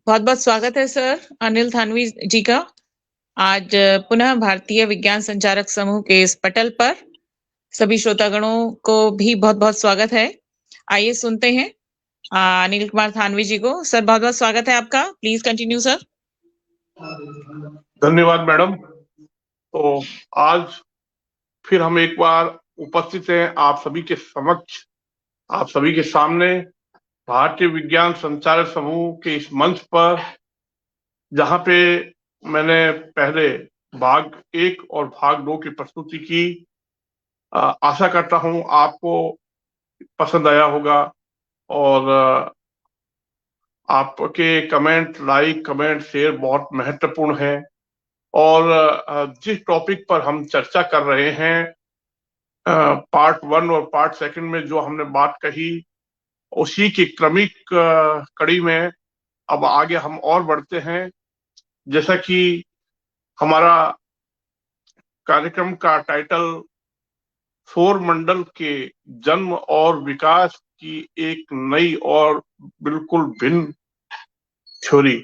बहुत बहुत स्वागत है सर अनिल थानवी जी का। आज पुनः भारतीय विज्ञान संचारक समूह के इस पटल पर सभी श्रोतागणों को भी बहुत बहुत स्वागत है। आइए सुनते हैं अनिल कुमार थानवी जी को। सर बहुत बहुत स्वागत है आपका, प्लीज कंटिन्यू सर। धन्यवाद मैडम। तो आज फिर हम एक बार उपस्थित हैं आप सभी के समक्ष, आप सभी के सामने भारतीय विज्ञान संचारक समूह के इस मंच पर, जहां पे मैंने पहले भाग 1 और भाग 2 की प्रस्तुति की। आशा करता हूं आपको पसंद आया होगा और आपके कमेंट, लाइक, कमेंट, शेयर बहुत महत्वपूर्ण है। और जिस टॉपिक पर हम चर्चा कर रहे हैं, पार्ट 1 और पार्ट 2 में जो हमने बात कही, उसी की क्रमिक कड़ी में अब आगे हम और बढ़ते हैं। जैसा कि हमारा कार्यक्रम का टाइटल सौर मंडल के जन्म और विकास की एक नई और बिल्कुल भिन्न थ्योरी,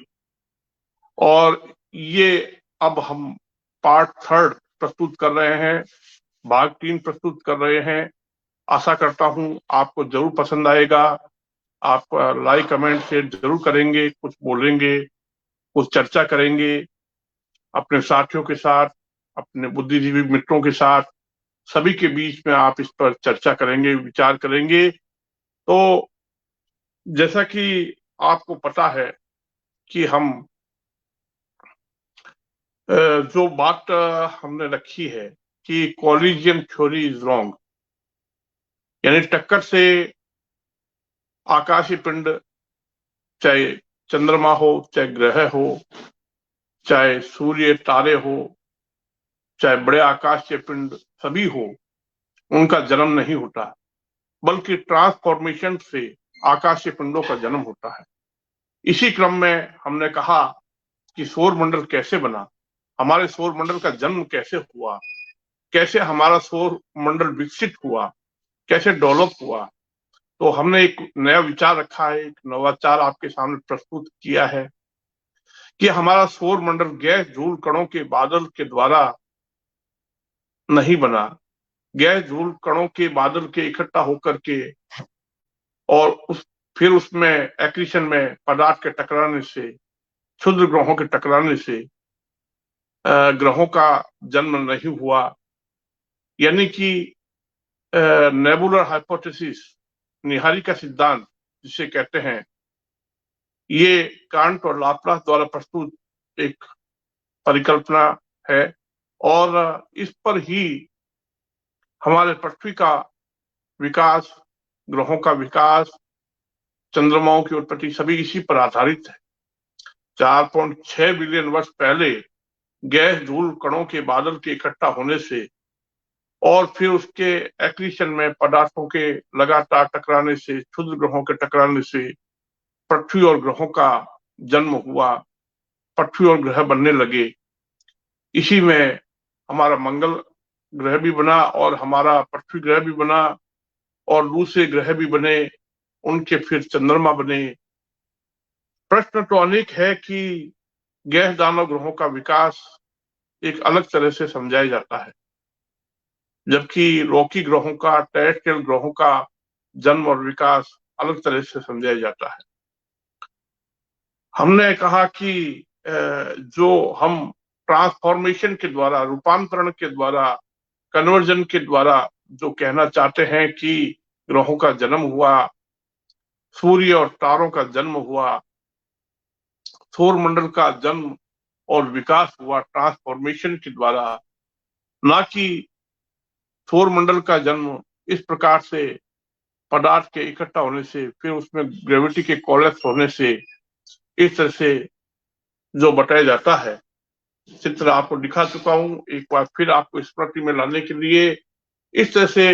और ये अब हम पार्ट 3 प्रस्तुत कर रहे हैं, भाग 3 प्रस्तुत कर रहे हैं। आशा करता हूं आपको जरूर पसंद आएगा। आप लाइक, कमेंट, शेयर जरूर करेंगे, कुछ बोलेंगे, कुछ चर्चा करेंगे अपने साथियों के साथ, अपने बुद्धिजीवी मित्रों के साथ, सभी के बीच में आप इस पर चर्चा करेंगे, विचार करेंगे। तो जैसा कि आपको पता है कि हम जो बात हमने रखी है कि कॉलिजन थ्योरी इज रॉन्ग, यानी टक्कर से आकाशीय पिंड, चाहे चंद्रमा हो, चाहे ग्रह हो, चाहे सूर्य, तारे हो, चाहे बड़े आकाशीय पिंड सभी हो, उनका जन्म नहीं होता, बल्कि ट्रांसफॉर्मेशन से आकाशीय पिंडों का जन्म होता है। इसी क्रम में हमने कहा कि सौर मंडल कैसे बना, हमारे सौर मंडल का जन्म कैसे हुआ, कैसे हमारा सौर मंडल विकसित हुआ, कैसे डेवलप हुआ। तो हमने एक नया विचार रखा है, एक नवाचार आपके सामने प्रस्तुत किया है कि हमारा सौर मंडल गैस धूल कणों के बादल के द्वारा नहीं बना। गैस धूल कणों के बादल के इकट्ठा होकर के और फिर उसमें एक्रीशन में पदार्थ के टकराने से, क्षुद्र ग्रहों के टकराने से ग्रहों का जन्म नहीं हुआ। यानी कि नेबुलर हाइपोथेसिस, निहारी का सिद्धांत जिसे कहते हैं, ये कांट और लाप्लास द्वारा प्रस्तुत एक परिकल्पना है, और इस पर ही हमारे पृथ्वी का विकास, ग्रहों का विकास, चंद्रमाओं की उत्पत्ति सभी इसी पर आधारित है। 4.6 बिलियन वर्ष पहले गैस धूल कणों के बादल के इकट्ठा होने से और फिर उसके एक्रीशन में पदार्थों के लगातार टकराने से, क्षुद्र ग्रहों के टकराने से पृथ्वी और ग्रहों का जन्म हुआ, पृथ्वी और ग्रह बनने लगे। इसी में हमारा मंगल ग्रह भी बना और हमारा पृथ्वी ग्रह भी बना, और दूसरे ग्रह भी बने, उनके फिर चंद्रमा बने। प्रश्न तो अनेक है कि गैस दानव ग्रहों का विकास एक अलग तरह से समझाया जाता है, जबकि लौकिक ग्रहों का, टेरेस्ट्रियल ग्रहों का जन्म और विकास अलग तरह से समझाया जाता है। हमने कहा कि जो हम ट्रांसफॉर्मेशन के द्वारा, रूपांतरण के द्वारा, कन्वर्जन के द्वारा जो कहना चाहते हैं कि ग्रहों का जन्म हुआ, सूर्य और तारों का जन्म हुआ, सौर मंडल का जन्म और विकास हुआ ट्रांसफॉर्मेशन के द्वारा, ना कि सौर मंडल का जन्म इस प्रकार से पदार्थ के इकट्ठा होने से, फिर उसमें ग्रेविटी के कोलैप्स होने से, इस तरह से जो बताया जाता है। चित्र आपको दिखा चुका हूं, एक बार फिर आपको स्मृति में लाने के लिए। इस तरह से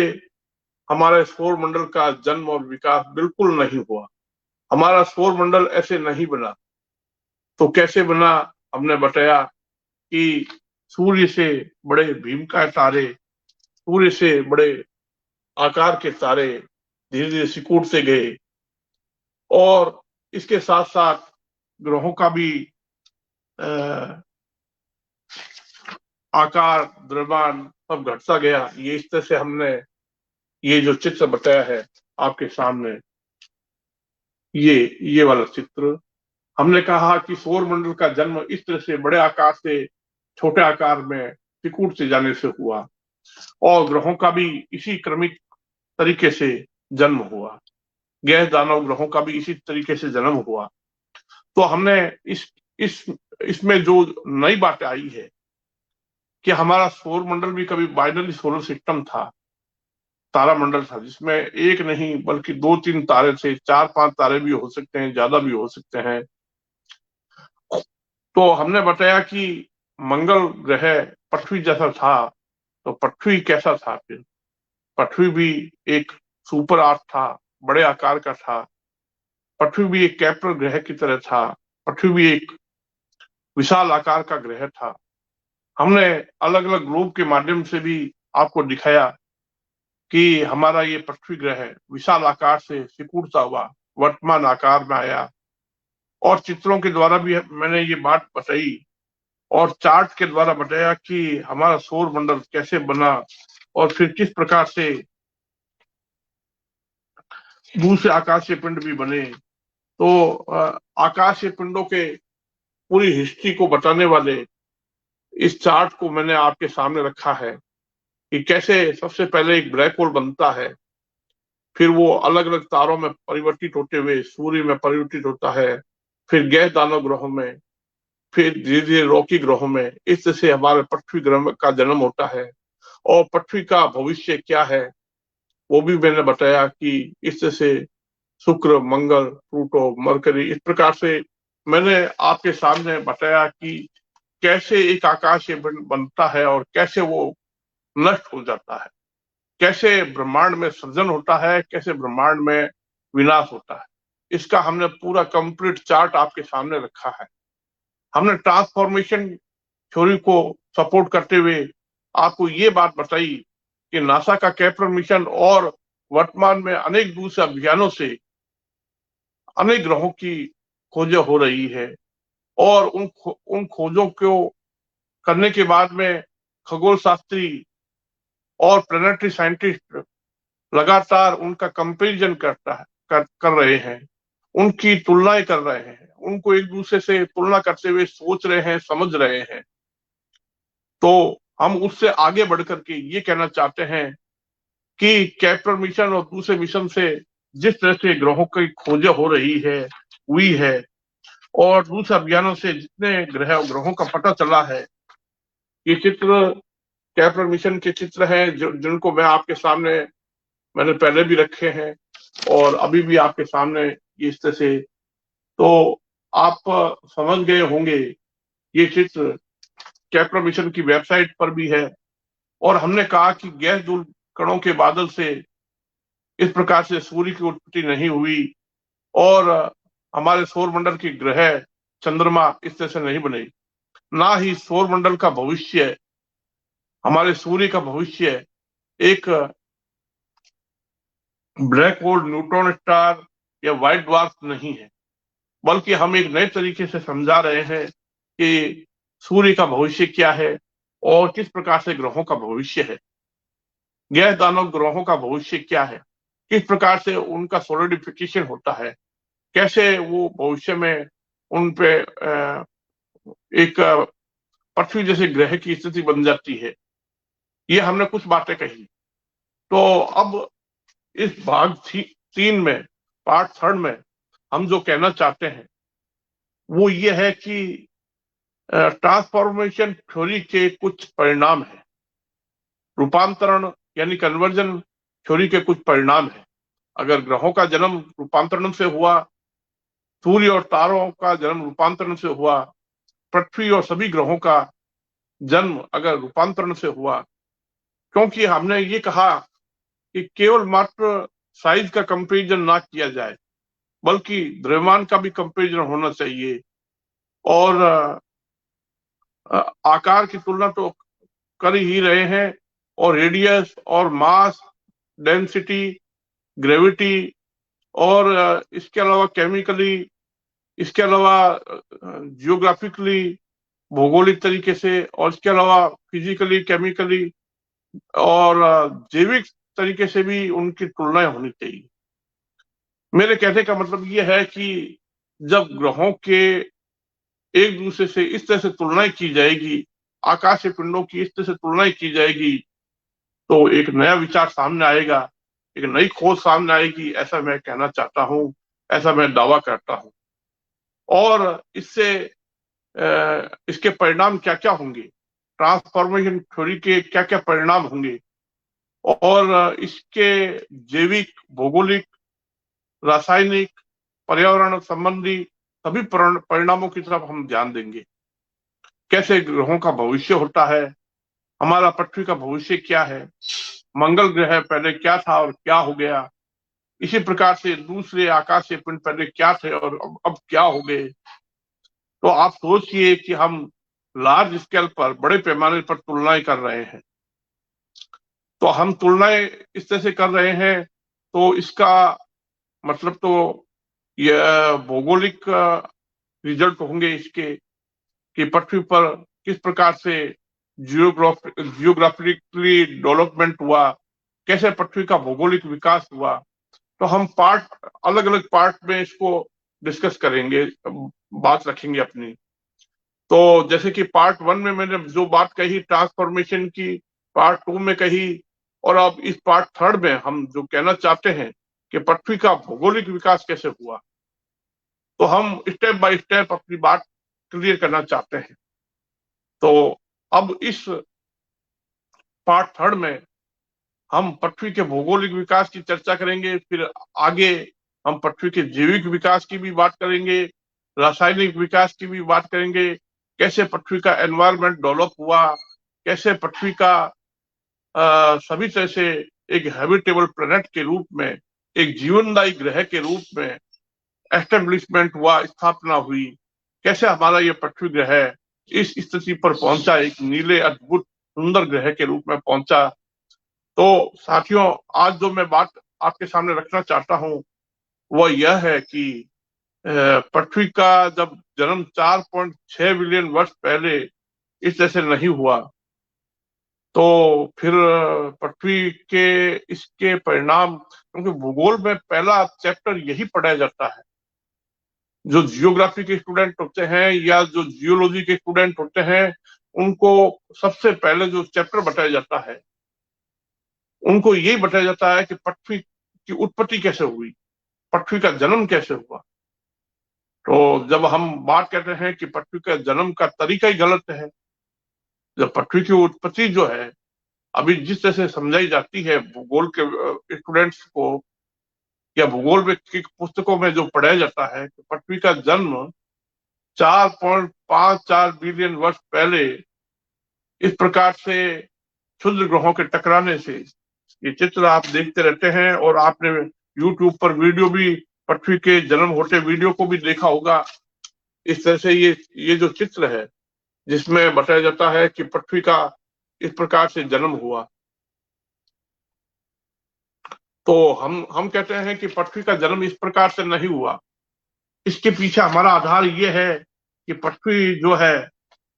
हमारे सौर मंडल का जन्म और विकास बिल्कुल नहीं हुआ। हमारा सौर मंडल ऐसे नहीं बना। तो कैसे बना? हमने बताया कि सूर्य से बड़े भीमकाय तारे, सूर्य से बड़े आकार के तारे धीरे धीरे सिकुड़ते गए, और इसके साथ साथ ग्रहों का भी आकार, द्रव्यमान सब घटता गया। ये इस तरह से हमने ये जो चित्र बताया है आपके सामने, ये वाला चित्र, हमने कहा कि सौर मंडल का जन्म इस तरह से बड़े आकार से छोटे आकार में सिकुड़ से जाने से हुआ, और ग्रहों का भी इसी क्रमिक तरीके से जन्म हुआ, गैस दानव ग्रहों का भी इसी तरीके से जन्म हुआ। तो हमने इस इसमें जो नई बात आई है कि हमारा सौर मंडल भी कभी बाइनरी सोलर सिस्टम था, तारा मंडल था, जिसमें एक नहीं बल्कि 2-3 तारे थे, 4-5 तारे भी हो सकते हैं, ज्यादा भी हो सकते हैं। तो हमने बताया कि मंगल ग्रह पृथ्वी जैसा था, तो पृथ्वी कैसा था फिर? पृथ्वी भी एक सुपर आर्थ था, बड़े आकार का था। पृथ्वी भी एक कैप्टर ग्रह की तरह था। पृथ्वी भी एक विशाल आकार का ग्रह था। हमने अलग अलग ग्लोब के माध्यम से भी आपको दिखाया कि हमारा ये पृथ्वी ग्रह विशाल आकार से सिकुड़ता हुआ वर्तमान आकार में आया, और चित्रों के द्वारा भी मैंने ये बात बताई, और चार्ट के द्वारा बताया कि हमारा सौर मंडल कैसे बना, और फिर किस प्रकार से दूसरे आकाशीय पिंड भी बने। तो आकाशीय पिंडों के पूरी हिस्ट्री को बताने वाले इस चार्ट को मैंने आपके सामने रखा है कि कैसे सबसे पहले एक ब्लैक होल बनता है, फिर वो अलग अलग तारों में परिवर्तित होते हुए सूर्य में परिवर्तित होता है, फिर गैस दानव ग्रहों में, फिर धीरे धीरे रॉकी ग्रहों में। इस तरह से हमारे पृथ्वी ग्रह का जन्म होता है, और पृथ्वी का भविष्य क्या है वो भी मैंने बताया कि इस तरह से शुक्र, मंगल, प्लूटो, मरकरी, इस प्रकार से मैंने आपके सामने बताया कि कैसे एक आकाशीय पिंड बनता है और कैसे वो नष्ट हो जाता है, कैसे ब्रह्मांड में सृजन होता है, कैसे ब्रह्मांड में विनाश होता है। इसका हमने पूरा कंप्लीट चार्ट आपके सामने रखा है। हमने ट्रांसफॉर्मेशन थ्योरी को सपोर्ट करते हुए आपको ये बात बताई कि नासा का केपलर मिशन और वर्तमान में अनेक दूसरे अभियानों से अनेक ग्रहों की खोजें हो रही है, और उन खोजों को करने के बाद में खगोल शास्त्री और प्लेनेटरी साइंटिस्ट लगातार उनका कंपैरिजन कर रहे हैं, उनकी तुलनाएं कर रहे हैं, उनको एक दूसरे से तुलना करते हुए सोच रहे हैं, समझ रहे हैं। तो हम उससे आगे बढ़ करके ये कहना चाहते हैं कि केपलर मिशन और दूसरे मिशन से जिस तरह से ग्रहों की खोजें हो रही है, हुई है, और दूसरे अभियानों से जितने ग्रहों का पता चला है, ये चित्र केपलर मिशन के चित्र हैं जिनको मैं आपके सामने मैंने पहले भी रखे हैं और अभी भी आपके सामने इस तरह से। तो आप समझ गए होंगे, ये चित्र केपलर मिशन की वेबसाइट पर भी है, और हमने कहा कि गैस धूल कणों के बादल से इस प्रकार से सूर्य की उत्पत्ति नहीं हुई, और हमारे सौर मंडल के ग्रह, चंद्रमा इस तरह से नहीं बने, ना ही सौर मंडल का भविष्य, हमारे सूर्य का भविष्य एक ब्लैक होल, न्यूट्रॉन स्टार या व्हाइट ड्वार्फ नहीं है, बल्कि हम एक नए तरीके से समझा रहे हैं कि सूर्य का भविष्य क्या है और किस प्रकार से ग्रहों का भविष्य है, गैस दानव ग्रहों का भविष्य क्या है, किस प्रकार से उनका सोलिडिफिकेशन होता है, कैसे वो भविष्य में उन पे एक पृथ्वी जैसे ग्रह की स्थिति बन जाती है। ये हमने कुछ बातें कही। तो अब इस भाग 3 में, पार्ट 3 में हम जो कहना चाहते हैं वो ये है कि ट्रांसफॉर्मेशन थ्योरी के कुछ परिणाम है, रूपांतरण यानी कन्वर्जन थ्योरी के कुछ परिणाम है। अगर ग्रहों का जन्म रूपांतरण से हुआ, सूर्य और तारों का जन्म रूपांतरण से हुआ, पृथ्वी और सभी ग्रहों का जन्म अगर रूपांतरण से हुआ, क्योंकि हमने ये कहा कि केवल मात्र साइज का कंपैरिजन ना किया जाए, बल्कि द्रव्यमान का भी कंपैरिजन होना चाहिए, और आकार की तुलना तो कर ही रहे हैं, और रेडियस और मास, डेंसिटी, ग्रेविटी, और इसके अलावा केमिकली इसके अलावा जियोग्राफिकली, भौगोलिक तरीके से, और इसके अलावा फिजिकली, केमिकली और जैविक तरीके से भी उनकी तुलनाएं होनी चाहिए। मेरे कहने का मतलब ये है कि जब ग्रहों के एक दूसरे से इस तरह से तुलनाएं की जाएगी, आकाशीय पिंडों की इस तरह से तुलनाएं की जाएगी, तो एक नया विचार सामने आएगा, एक नई खोज सामने आएगी, ऐसा मैं कहना चाहता हूं, ऐसा मैं दावा करता हूं। और इससे इसके परिणाम क्या क्या होंगे, ट्रांसफॉर्मेशन थ्योरी के क्या क्या परिणाम होंगे, और इसके जैविक, भौगोलिक, रासायनिक, पर्यावरण संबंधी सभी परिणामों की तरफ हम ध्यान देंगे। कैसे ग्रहों का भविष्य होता है, हमारा पृथ्वी का भविष्य क्या है, मंगल ग्रह पहले क्या था और क्या हो गया, इसी प्रकार से दूसरे आकाशीय पिंड पहले क्या थे और अब क्या हो गए। तो आप सोचिए कि हम लार्ज स्केल पर, बड़े पैमाने पर तुलनाएं कर रहे हैं। तो हम तुलनाएं इस तरह से कर रहे हैं, तो इसका मतलब तो यह भौगोलिक रिजल्ट होंगे इसके, कि पृथ्वी पर किस प्रकार से जियोग्राफिकली डेवलपमेंट हुआ, कैसे पृथ्वी का भौगोलिक विकास हुआ। तो हम अलग अलग पार्ट में इसको डिस्कस करेंगे, बात रखेंगे अपनी। तो जैसे कि पार्ट 1 में मैंने जो बात कही ट्रांसफॉर्मेशन की, पार्ट 2 में कही, और अब इस पार्ट 3 में हम जो कहना चाहते हैं कि पृथ्वी का भौगोलिक विकास कैसे हुआ, तो हम स्टेप बाय स्टेप अपनी बात क्लियर करना चाहते हैं। तो अब इस पार्ट 3 में हम पृथ्वी के भौगोलिक विकास की चर्चा करेंगे, फिर आगे हम पृथ्वी के जैविक विकास की भी बात करेंगे, रासायनिक विकास की भी बात करेंगे, कैसे पृथ्वी का एनवायरनमेंट डेवलप हुआ, कैसे पृथ्वी का सभी तरह से एक हैबिटेबल प्लेनेट के रूप में, एक जीवनदायी ग्रह के रूप में एस्टेब्लिशमेंट हुआ, स्थापना हुई, कैसे हमारा ये पृथ्वी ग्रह इस स्थिति पर पहुंचा, एक नीले अद्भुत सुंदर ग्रह के रूप में पहुंचा। तो साथियों, आज जो मैं बात आपके सामने रखना चाहता हूं वह यह है कि पृथ्वी का जब जन्म 4.6 बिलियन वर्ष पहले इस तरह से नहीं हुआ, तो फिर पृथ्वी के इसके परिणाम, क्योंकि भूगोल में पहला चैप्टर यही पढ़ाया जाता है। जो जियोग्राफी के स्टूडेंट होते हैं या जो जियोलॉजी के स्टूडेंट होते हैं, उनको सबसे पहले जो चैप्टर बताया जाता है, उनको यही बताया जाता है कि पृथ्वी की उत्पत्ति कैसे हुई, पृथ्वी का जन्म कैसे हुआ। तो जब हम बात करते हैं कि पृथ्वी का जन्म का तरीका ही गलत है, जब पृथ्वी की उत्पत्ति जो है अभी जिस तरह से समझाई जाती है भूगोल के स्टूडेंट्स को, या भूगोल में की पुस्तकों में जो पढ़ाया जाता है कि पृथ्वी का जन्म 4.54 बिलियन वर्ष पहले इस प्रकार से क्षुद्र ग्रहों के टकराने से, ये चित्र आप देखते रहते हैं और आपने यूट्यूब पर वीडियो भी, पृथ्वी के जन्म होते वीडियो को भी देखा होगा। इस तरह से ये जो चित्र है जिसमें बताया जाता है कि पृथ्वी का इस प्रकार से जन्म हुआ। तो हम कहते हैं कि पृथ्वी का जन्म इस प्रकार से नहीं हुआ। इसके पीछे हमारा आधार ये है कि पृथ्वी जो है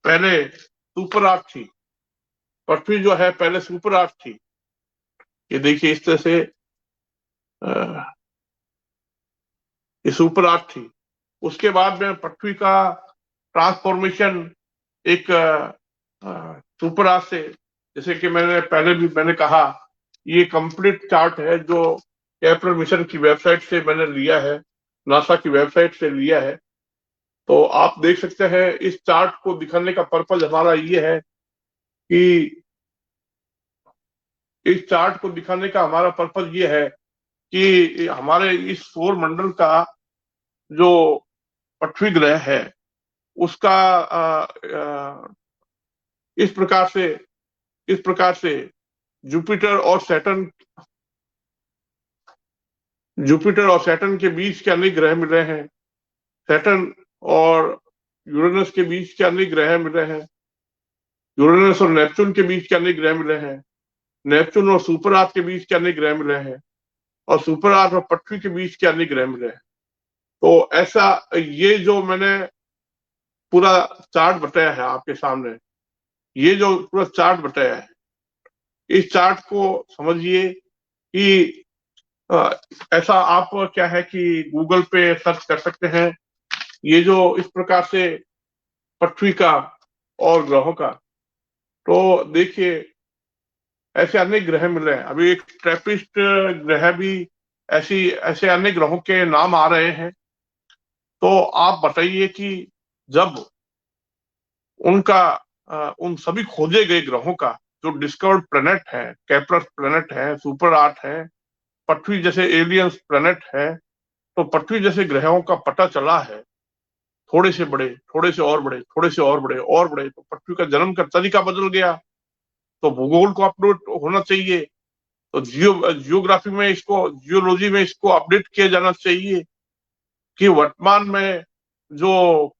पहले सुपर आर्थ थी, पृथ्वी जो है पहले सुपर आर्थ थी। ये देखिए इस तरह से ये सुपर आर्थ थी। उसके बाद में पृथ्वी का ट्रांसफॉर्मेशन एक सुपर आर्थ से, जैसे कि मैंने कहा, ये कंप्लीट चार्ट है जो केपलर मिशन की वेबसाइट से मैंने लिया है, नासा की वेबसाइट से लिया है। तो आप देख सकते हैं, इस चार्ट को दिखाने का पर्पज हमारा ये है कि इस चार्ट को दिखाने का हमारा पर्पज ये है कि हमारे इस सौर मंडल का जो पृथ्वी ग्रह है उसका इस प्रकार से जुपिटर और सैटर्न के बीच के अनेक ग्रह मिल रहे हैं, सैटर्न और यूरेनस के बीच के अनेक ग्रह मिल रहे हैं, यूरेनस और नेपच्यून के बीच के अनेक ग्रह मिल रहे हैं, नेपच्यून और सुपर आर्थ के बीच के अनेक ग्रह मिल रहे हैं, और सुपर आर्थ और पृथ्वी के बीच के अनेक ग्रह मिल रहे हैं। तो ऐसा ये जो मैंने पूरा चार्ट बताया है आपके सामने, ये जो पूरा चार्ट बताया है, इस चार्ट को समझिए कि ऐसा आप क्या है कि गूगल पे सर्च कर सकते हैं। ये जो इस प्रकार से पृथ्वी का और ग्रहों का, तो देखिए ऐसे अनेक ग्रह मिले हैं। अभी एक ट्रैपिस्ट ग्रह भी, ऐसे अनेक ग्रहों के नाम आ रहे हैं। तो आप बताइए कि जब उनका उन सभी खोजे गए ग्रहों का जो डिस्कवर्ड प्लेनेट है, केपलर प्लेनेट है, सुपर 8 है, पृथ्वी जैसे एलियंस प्लेनेट है, तो पृथ्वी जैसे ग्रहों का पता चला है, थोड़े से बड़े, थोड़े से और बड़े, थोड़े से और बड़े और बड़े, तो पृथ्वी का जन्म का तरीका बदल गया। तो भूगोल को अपडेट होना चाहिए, तो जियोग्राफी में इसको, जियोलॉजी में इसको अपडेट किया जाना चाहिए कि वर्तमान में जो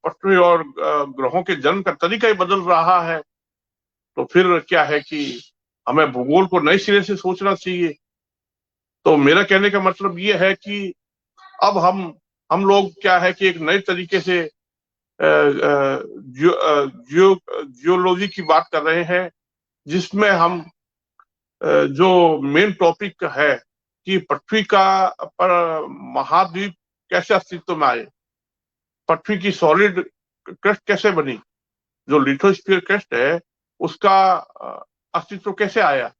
पृथ्वी और ग्रहों के जन्म का तरीका ही बदल रहा है, तो फिर क्या है कि हमें भूगोल को नए सिरे से सोचना चाहिए। तो मेरा कहने का मतलब ये है कि अब हम लोग क्या है कि एक नए तरीके से जियोलॉजी की बात कर रहे हैं, जिसमें हम जो मेन टॉपिक है कि पृथ्वी का पर महाद्वीप कैसे अस्तित्व में आए, पृथ्वी की सॉलिड क्रस्ट कैसे बनी, जो लिथोस्फीयर क्रस्ट है उसका अस्तित्व कैसे आया,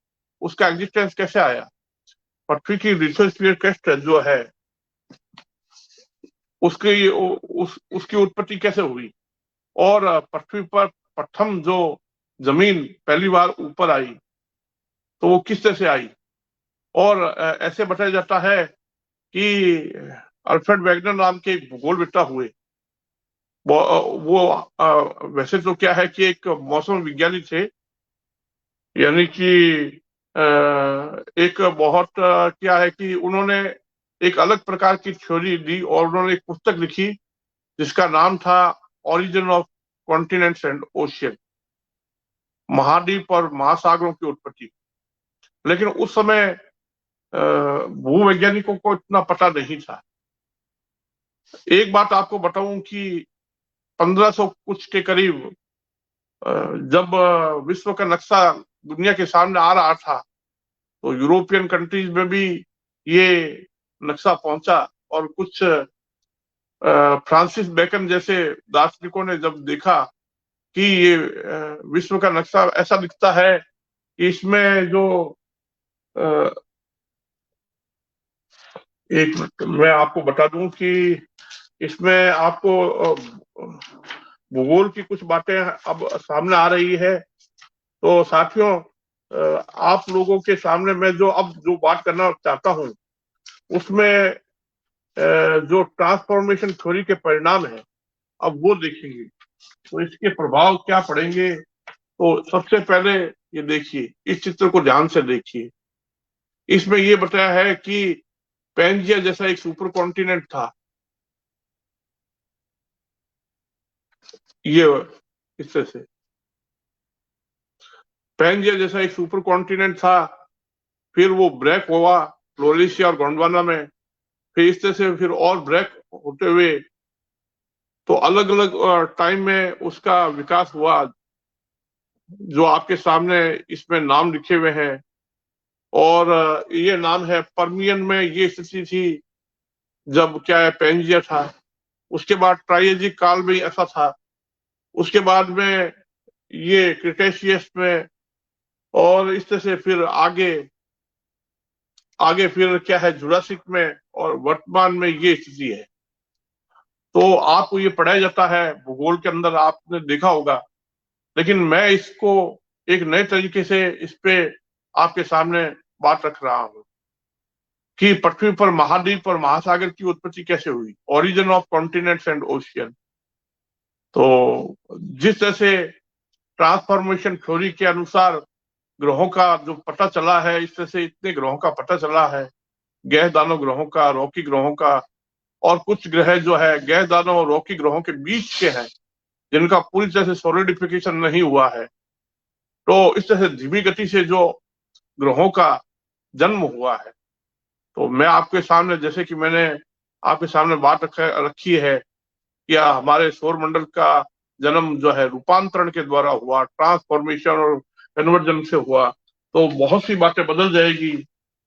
उसका एग्जिस्टेंस कैसे आया, पृथ्वी की लिथोस्फीयर क्रस्ट जो है उसकी उत्पत्ति कैसे हुई, और पृथ्वी पर प्रथम जो जमीन पहली बार ऊपर आई तो वो किस तरह से आई। और ऐसे बताया जाता है कि अल्फ्रेड वेगनर नाम के एक भूगोलवेत्ता हुए, वो वैसे तो क्या है कि एक मौसम विज्ञानी थे, यानी कि एक बहुत क्या है कि उन्होंने एक अलग प्रकार की थ्योरी दी और उन्होंने एक पुस्तक लिखी जिसका नाम था origin of continents and ocean, महाद्वीप और महासागरों की उत्पत्ति। लेकिन उस समय भूवैज्ञानिकों को इतना पता नहीं था। एक बात आपको बताऊं कि 1500 कुछ के करीब जब विश्व का नक्शा दुनिया के सामने आ रहा था, तो यूरोपियन कंट्रीज में भी ये नक्शा पहुंचा, और कुछ फ्रांसिस बेकन जैसे दार्शनिकों ने जब देखा कि ये विश्व का नक्शा ऐसा दिखता है कि इसमें जो एक मिनट मैं आपको बता दूं कि इसमें आपको भूगोल की कुछ बातें अब सामने आ रही है। तो साथियों, आप लोगों के सामने मैं जो बात करना चाहता हूं उसमें जो ट्रांसफॉर्मेशन थ्योरी के परिणाम है अब वो देखेंगे, तो इसके प्रभाव क्या पड़ेंगे। तो सबसे पहले ये देखिए, इस चित्र को ध्यान से देखिए। इसमें ये बताया है कि पेंजिया जैसा एक सुपर कॉन्टिनेंट था, ये इस तरह से पेंजिया जैसा एक सुपर कॉन्टिनेंट था, फिर वो ब्रेक हुआ फ्लोरेशिया और गोंडवाना में, फिर इस तरह से फिर और ब्रेक होते हुए तो अलग अलग टाइम में उसका विकास हुआ, जो आपके सामने इसमें नाम लिखे हुए हैं। और ये नाम है परमियन में ये स्थिति थी जब क्या है पेंजिया था, उसके बाद ट्राइजेनिक काल में ऐसा था, उसके बाद में ये क्रिटेशियस में, और इस तरह से फिर आगे आगे फिर क्या है जुरासिक में, और वर्तमान में ये स्थिति है। तो आपको ये पढ़ाया जाता है भूगोल के अंदर, आपने देखा होगा, लेकिन मैं इसको एक नए तरीके से इस पे आपके सामने बात रख रहा हूं कि पृथ्वी पर महाद्वीप और महासागर की उत्पत्ति कैसे हुई, origin of continents and ocean. तो जिस तरह से ट्रांसफॉर्मेशन थ्योरी के अनुसार ग्रहों का जो पता चला है, इस तरह से इतने ग्रहों का पता चला है, गैस दानव ग्रहों का, रॉकी ग्रहों का, और कुछ ग्रह जो है गैस दानव और रॉकी ग्रहों के बीच के हैं जिनका पूरी तरह से सॉलिडिफिकेशन नहीं हुआ है। तो इस तरह से धीमी गति से जो ग्रहों का जन्म हुआ है, तो मैं आपके सामने, जैसे कि मैंने आपके सामने बात रखी है कि हमारे सौरमंडल का जन्म जो है रूपांतरण के द्वारा हुआ, ट्रांसफॉर्मेशन और कन्वर्जन से हुआ, तो बहुत सी बातें बदल जाएगी।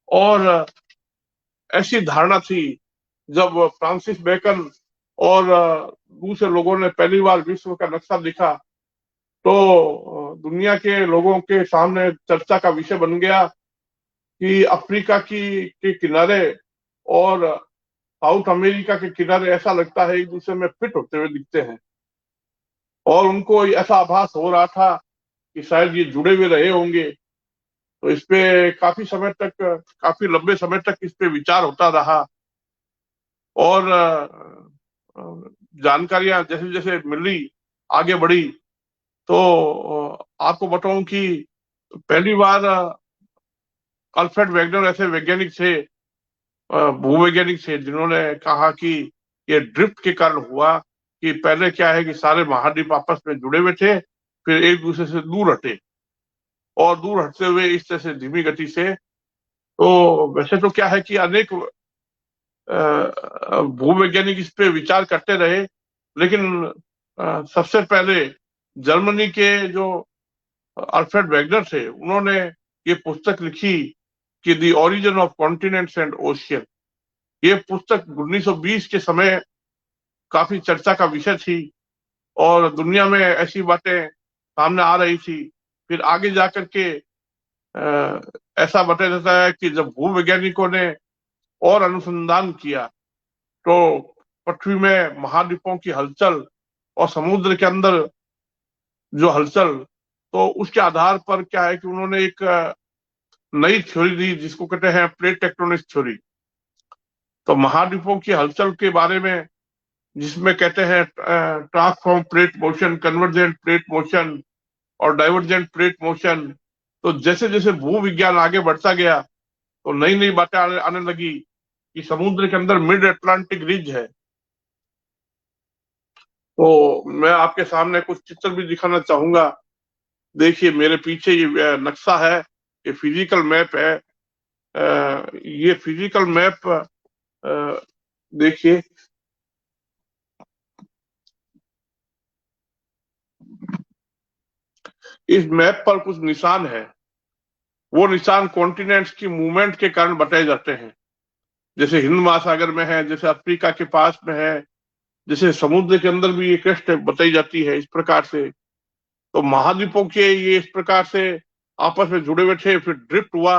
और ऐसी धारणा थी जब फ्रांसिस बेकन और दूसरे लोगों ने पहली बार विश्व का नक्शा दिखा, तो दुनिया के लोगों के सामने चर्चा का विषय बन गया कि अफ्रीका के किनारे और साउथ अमेरिका के किनारे ऐसा लगता है एक दूसरे में फिट होते हुए दिखते हैं। और उनको ऐसा आभास हो रहा था कि शायद ये जुड़े हुए रहे होंगे। तो इस पे काफी लंबे समय तक इस पे विचार होता रहा। और जानकारियां जैसे जैसे मिली, आगे बढ़ी, तो आपको बताऊं कि पहली बार अल्फ्रेड वेगनर ऐसे वैज्ञानिक थे, भूवैज्ञानिक थे, जिन्होंने कहा कि ये ड्रिफ्ट के कारण हुआ। कि पहले क्या है कि सारे महाद्वीप आपस में जुड़े हुए थे, फिर एक दूसरे से दूर हटे, और दूर हटते हुए इस तरह से धीमी गति से। तो वैसे तो क्या है कि अनेक भूवैज्ञानिक इस पे विचार करते रहे, लेकिन सबसे पहले जर्मनी के जो अल्फ्रेड वेगनर थे, उन्होंने ये पुस्तक लिखी कि the origin of continents and ocean. ये पुस्तक 1920 के समय काफी चर्चा का विषय थी, और दुनिया में ऐसी बातें सामने आ रही थी। फिर आगे जाकर के ऐसा बताया जाता है कि जब भूवैज्ञानिकों ने और अनुसंधान किया, तो पृथ्वी में महाद्वीपों की हलचल और समुद्र के अंदर जो हलचल, तो उसके आधार पर क्या है कि उन्होंने एक नई थ्योरी दी, जिसको कहते हैं प्लेट टेक्टोनिक्स थ्योरी। तो महाद्वीपों की हलचल के बारे में, जिसमें कहते हैं transform plate motion, convergent plate motion और डाइवर्जेंट प्लेट मोशन। तो जैसे जैसे भू विज्ञान आगे बढ़ता गया, तो नई नई बातें आने लगी कि समुद्र के अंदर मिड अटलांटिक रिज है। तो मैं आपके सामने कुछ चित्र भी दिखाना चाहूंगा। देखिए मेरे पीछे ये नक्शा है, ये फिजिकल मैप है। ये फिजिकल मैप देखिए, इस मैप पर कुछ निशान है। वो निशान कॉन्टिनेंट्स की मूवमेंट के कारण बताए जाते हैं। जैसे हिंद महासागर में है, जैसे अफ्रीका के पास में है, जैसे समुद्र के अंदर भी ये कृष्ण बताई जाती है, इस प्रकार से। तो महाद्वीपों के ये इस प्रकार से आपस में जुड़े हुए थे, फिर ड्रिफ्ट हुआ,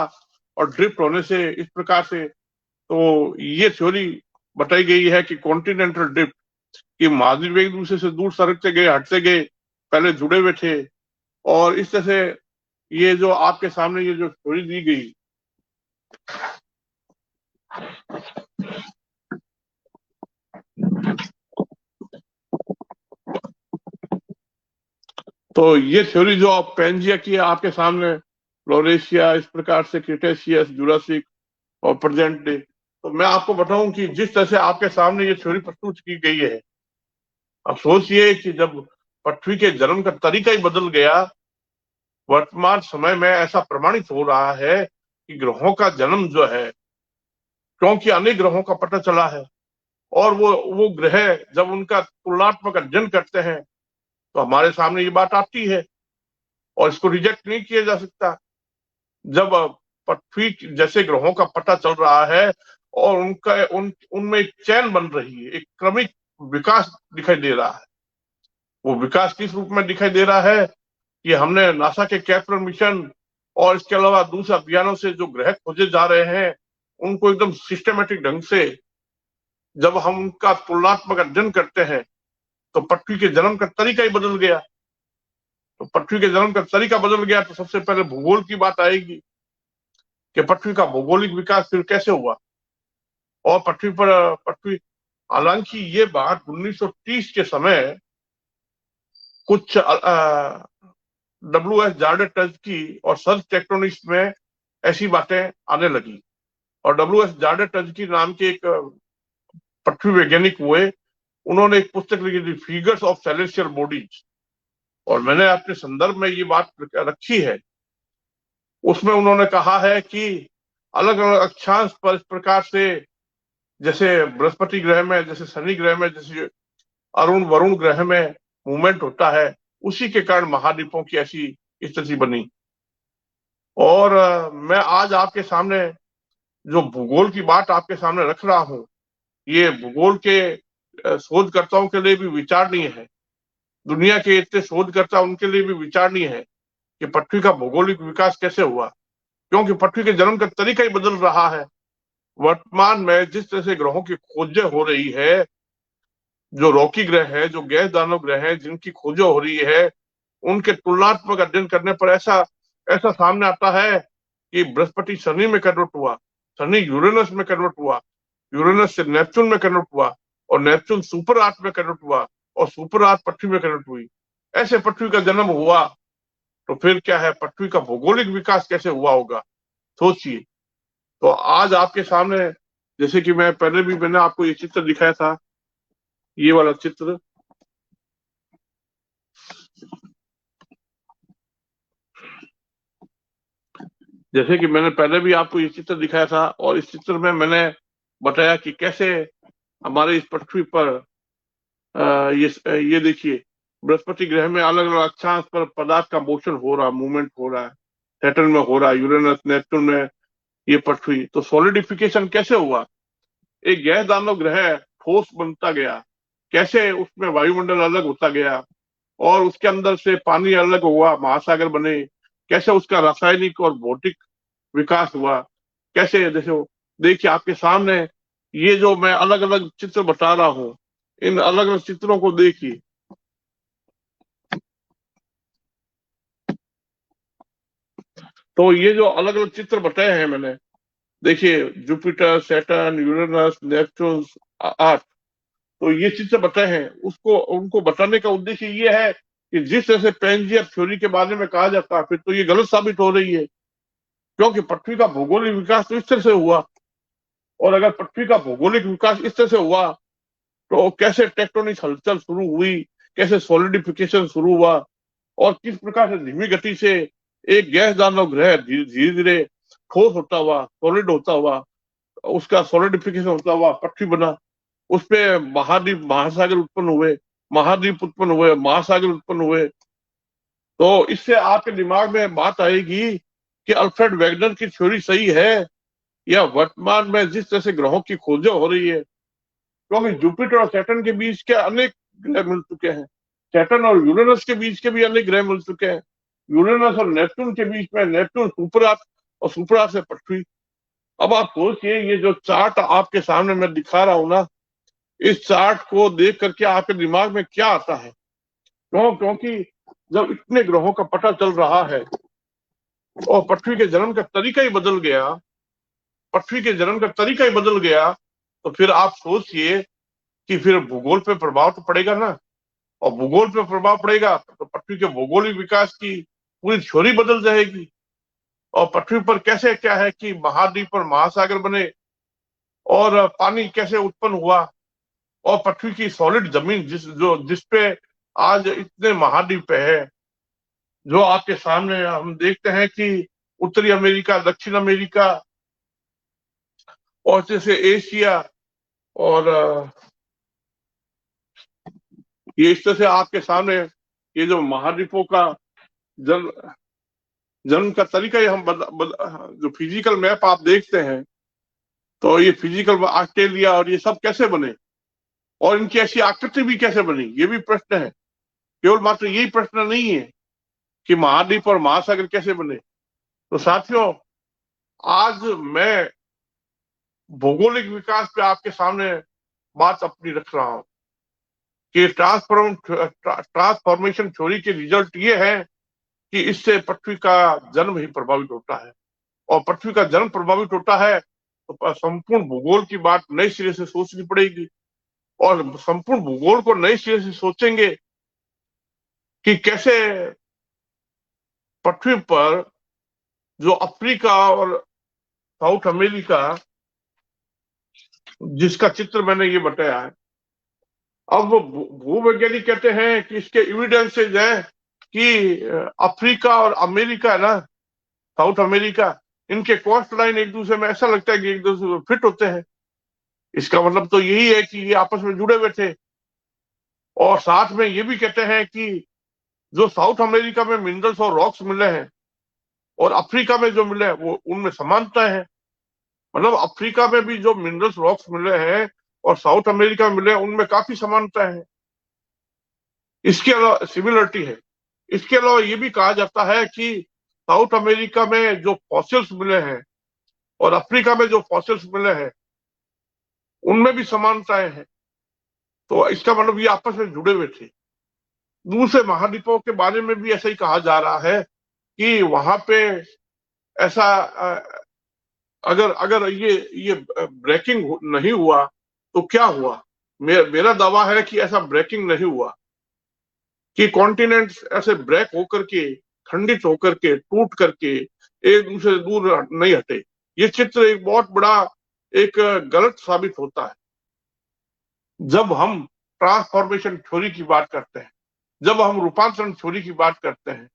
और ड्रिफ्ट होने से इस प्रकार से, तो ये थ्योरी बताई गई है कि कॉन्टिनेंटल ड्रिफ्ट, कि महाद्वीप एक दूसरे से दूर सरकते गए, हटते गए, पहले जुड़े हुए थे। और इस तरह से ये जो आपके सामने ये जो थ्योरी दी गई, तो ये थ्योरी जो आप पेंजिया की है आपके सामने, फ्लोरेशिया, इस प्रकार से क्रिटेशियस, जुरासिक और प्रेजेंट डे। तो मैं आपको बताऊं कि जिस तरह से आपके सामने ये थ्योरी प्रस्तुत की गई है, अब सोचिए कि जब पृथ्वी के जन्म का तरीका ही बदल गया, वर्तमान समय में ऐसा प्रमाणित हो रहा है कि ग्रहों का जन्म जो है, क्योंकि अनेक ग्रहों का पता चला है, और वो ग्रह जब उनका तुलनात्मक अध्ययन करते हैं, तो हमारे सामने ये बात आती है, और इसको रिजेक्ट नहीं किया जा सकता। जब पृथ्वी जैसे ग्रहों का पता चल रहा है, और उनमें एक चैन बन रही है, एक क्रमिक विकास दिखाई दे रहा है। वो विकास किस रूप में दिखाई दे रहा है कि हमने नासा के केपलर मिशन और इसके अलावा दूसरे अभियानों से जो ग्रह खोजे जा रहे हैं, उनको एकदम सिस्टमेटिक ढंग से जब हम उनका तुलनात्मक अध्ययन करते हैं, तो पृथ्वी के जन्म का तरीका ही बदल गया। तो पृथ्वी के जन्म का तरीका बदल गया, तो सबसे पहले भूगोल की बात आएगी कि पृथ्वी का भौगोलिक विकास फिर कैसे हुआ। और पृथ्वी, हालांकि ये बात 1930 के समय कुछ डब्ल्यू एस जार्डेट टर्की और सर्च टेक्टोनिक्स में ऐसी बातें आने लगी। और डब्ल्यू एस जार्डेट टर्की नाम के एक पृथ्वी वैज्ञानिक हुए, उन्होंने एक पुस्तक लिखी थी, फिगर्स ऑफ सेलेस्टियल बॉडीज। और मैंने अपने संदर्भ में ये बात रखी है। उसमें उन्होंने कहा है कि अलग अलग अक्षांश पर इस प्रकार से जैसे बृहस्पति ग्रह में, जैसे शनि ग्रह में, जैसे अरुण वरुण ग्रह में मूवमेंट होता है, उसी के कारण महाद्वीपों की ऐसी स्थिति बनी। और मैं आज आपके सामने जो भूगोल की बात आपके सामने रख रहा हूं, ये भूगोल के शोधकर्ताओं के लिए भी विचारणीय है। दुनिया के इतने शोधकर्ता, उनके लिए भी विचारणीय है कि पृथ्वी का भौगोलिक विकास कैसे हुआ, क्योंकि पृथ्वी के जन्म का तरीका ही बदल रहा है। वर्तमान में जिस तरह से ग्रहों की खोजें हो रही है, जो रॉकी ग्रह है, जो गैस दानव ग्रह है, जिनकी खोजें हो रही है, उनके तुलनात्मक अध्ययन करने पर ऐसा ऐसा सामने आता है कि बृहस्पति शनि में कन्वर्ट हुआ, शनि यूरेनस में कन्वर्ट हुआ, यूरेनस से नेपच्यून में कन्वर्ट हुआ, और नेपच्यून सुपर आर्थ में कन्वर्ट हुआ, और सुपर आर्थ पृथ्वी में कन्वर्ट हुई। ऐसे पृथ्वी का जन्म हुआ, तो फिर क्या है, पृथ्वी का भौगोलिक विकास कैसे हुआ होगा, सोचिए। तो आज आपके सामने, जैसे कि मैंने आपको ये चित्र दिखाया था, ये वाला चित्र, जैसे कि मैंने पहले भी आपको ये चित्र दिखाया था, और इस चित्र में मैंने बताया कि कैसे हमारे इस पृथ्वी पर ये देखिए, बृहस्पति ग्रह में अलग अलग अक्षांश पर पदार्थ का मोशन हो रहा, मूवमेंट हो रहा है, सैटर्न में हो रहा है, यूरेनस नेपच्यून में ये पृथ्वी। तो सॉलिडिफिकेशन कैसे हुआ, एक गैस दानव ग्रह ठोस बनता गया, कैसे उसमें वायुमंडल अलग होता गया, और उसके अंदर से पानी अलग हुआ, महासागर बने, कैसे उसका रासायनिक और भौतिक विकास हुआ, कैसे जैसे देखिए आपके सामने ये जो मैं अलग अलग चित्र बता रहा हूं, इन अलग अलग चित्रों को देखिए। तो ये जो अलग अलग चित्र बताए हैं मैंने, देखिए जुपिटर, सैटर्न, यूरेनस, नेपच्यून, अर्थ, तो ये चित्र बताए हैं, उसको उनको बताने का उद्देश्य ये है कि जिस तरह से पेंजियर थ्योरी के बारे में कहा जाता है, फिर तो ये गलत साबित हो रही है, क्योंकि पृथ्वी का भौगोलिक विकास तो इस तरह से हुआ। और अगर पृथ्वी का भौगोलिक विकास इस तरह से हुआ, तो कैसे टेक्टोनिक हलचल शुरू हुई, कैसे सॉलिडिफिकेशन शुरू हुआ, और किस प्रकार से धीमी गति से एक गैस दानव ग्रह धीरे धीरे ठोस होता हुआ, सॉलिड होता हुआ, उसका सॉलिडिफिकेशन होता हुआ पृथ्वी बना। उस पे महाद्वीप, महासागर उत्पन्न हुए, महाद्वीप उत्पन्न हुए, महासागर उत्पन्न हुए। तो इससे आपके दिमाग में बात आएगी कि अल्फ्रेड वेगनर की थ्योरी सही है, या वर्तमान में जिस तरह से ग्रहों की खोजें हो रही है, क्योंकि जुपिटर और सैटर्न के बीच के अनेक ग्रह मिल चुके हैं, सैटर्न और यूरेनस के बीच के भी अनेक ग्रह मिल चुके हैं, यूरेनस और नेपच्यून के बीच में नेपच्यून सुपर आर्थ, और सुपर आर्थ से पृथ्वी। अब आप सोचिए, ये जो चार्ट आपके सामने मैं दिखा रहा हूं ना, इस चार्ट को देख करके आपके दिमाग में क्या आता है, क्योंकि जब इतने ग्रहों का पता चल रहा है और पृथ्वी के जन्म का तरीका ही बदल गया, पृथ्वी के जन्म का तरीका ही बदल गया, तो फिर आप सोचिए कि फिर भूगोल पे प्रभाव तो पड़ेगा ना। और भूगोल पे प्रभाव पड़ेगा तो पृथ्वी के भौगोलिक विकास की पूरी थ्योरी बदल जाएगी। और पृथ्वी पर कैसे क्या है कि महाद्वीप और महासागर बने, और पानी कैसे उत्पन्न हुआ, और पृथ्वी की सॉलिड जमीन जिसपे आज इतने महाद्वीप है, जो आपके सामने हम देखते हैं कि उत्तरी अमेरिका, दक्षिण अमेरिका, और जैसे एशिया, और ये इस तरह से आपके सामने ये जो महाद्वीपों का जन्म जन्म का तरीका ही हम जो फिजिकल मैप आप देखते हैं, तो ये फिजिकल ऑस्ट्रेलिया और ये सब कैसे बने, और इनकी ऐसी आकृति भी कैसे बनी, ये भी प्रश्न है। केवल मात्र यही प्रश्न नहीं है कि महाद्वीप और महासागर कैसे बने। तो साथियों, आज मैं भौगोलिक विकास पे आपके सामने बात अपनी रख रहा हूं कि ट्रांसफॉर्मेशन थ्योरी के रिजल्ट ये है कि इससे पृथ्वी का जन्म ही प्रभावित होता है, और पृथ्वी का जन्म प्रभावित होता है तो संपूर्ण भूगोल की बात नए सिरे से सोचनी पड़ेगी। और संपूर्ण भूगोल को नए सिरे से सोचेंगे कि कैसे पृथ्वी पर जो अफ्रीका और साउथ अमेरिका, जिसका चित्र मैंने ये बताया है, अब वो भूवैज्ञानिक कहते हैं कि इसके एविडेंसेज है कि अफ्रीका और अमेरिका है ना, साउथ अमेरिका, इनके कोस्ट लाइन एक दूसरे में ऐसा लगता है कि एक दूसरे में फिट होते हैं। इसका मतलब तो यही है कि ये आपस में जुड़े हुए थे। और साथ में ये भी कहते हैं कि जो साउथ अमेरिका में मिनरल्स और रॉक्स मिले हैं और अफ्रीका में जो मिले हैं वो उनमें समानता है। मतलब अफ्रीका में भी जो मिनरल्स रॉक्स मिले हैं और साउथ अमेरिका में मिले हैं उनमें काफी समानता है, इसके अलावा सिमिलरिटी है। इसके अलावा ये भी कहा जाता है कि साउथ अमेरिका में जो फॉसिल्स मिले हैं और अफ्रीका में जो फॉसिल्स मिले हैं उनमें भी समानताएं हैं। तो इसका मतलब ये आपस में जुड़े हुए थे। दूसरे महाद्वीपों के बारे में भी ऐसा ही कहा जा रहा है कि वहां पे ऐसा अगर अगर ये ब्रेकिंग नहीं हुआ तो क्या हुआ। मेरा दावा है कि ऐसा ब्रेकिंग नहीं हुआ, कि कॉन्टिनेंट्स ऐसे ब्रेक होकर के, खंडित होकर के, टूट करके एक दूसरे से दूर नहीं हटे। ये चित्र एक बहुत बड़ा एक गलत साबित होता है जब हम ट्रांसफॉर्मेशन थ्योरी की बात करते हैं, जब हम रूपांतरण थ्योरी की बात करते हैं।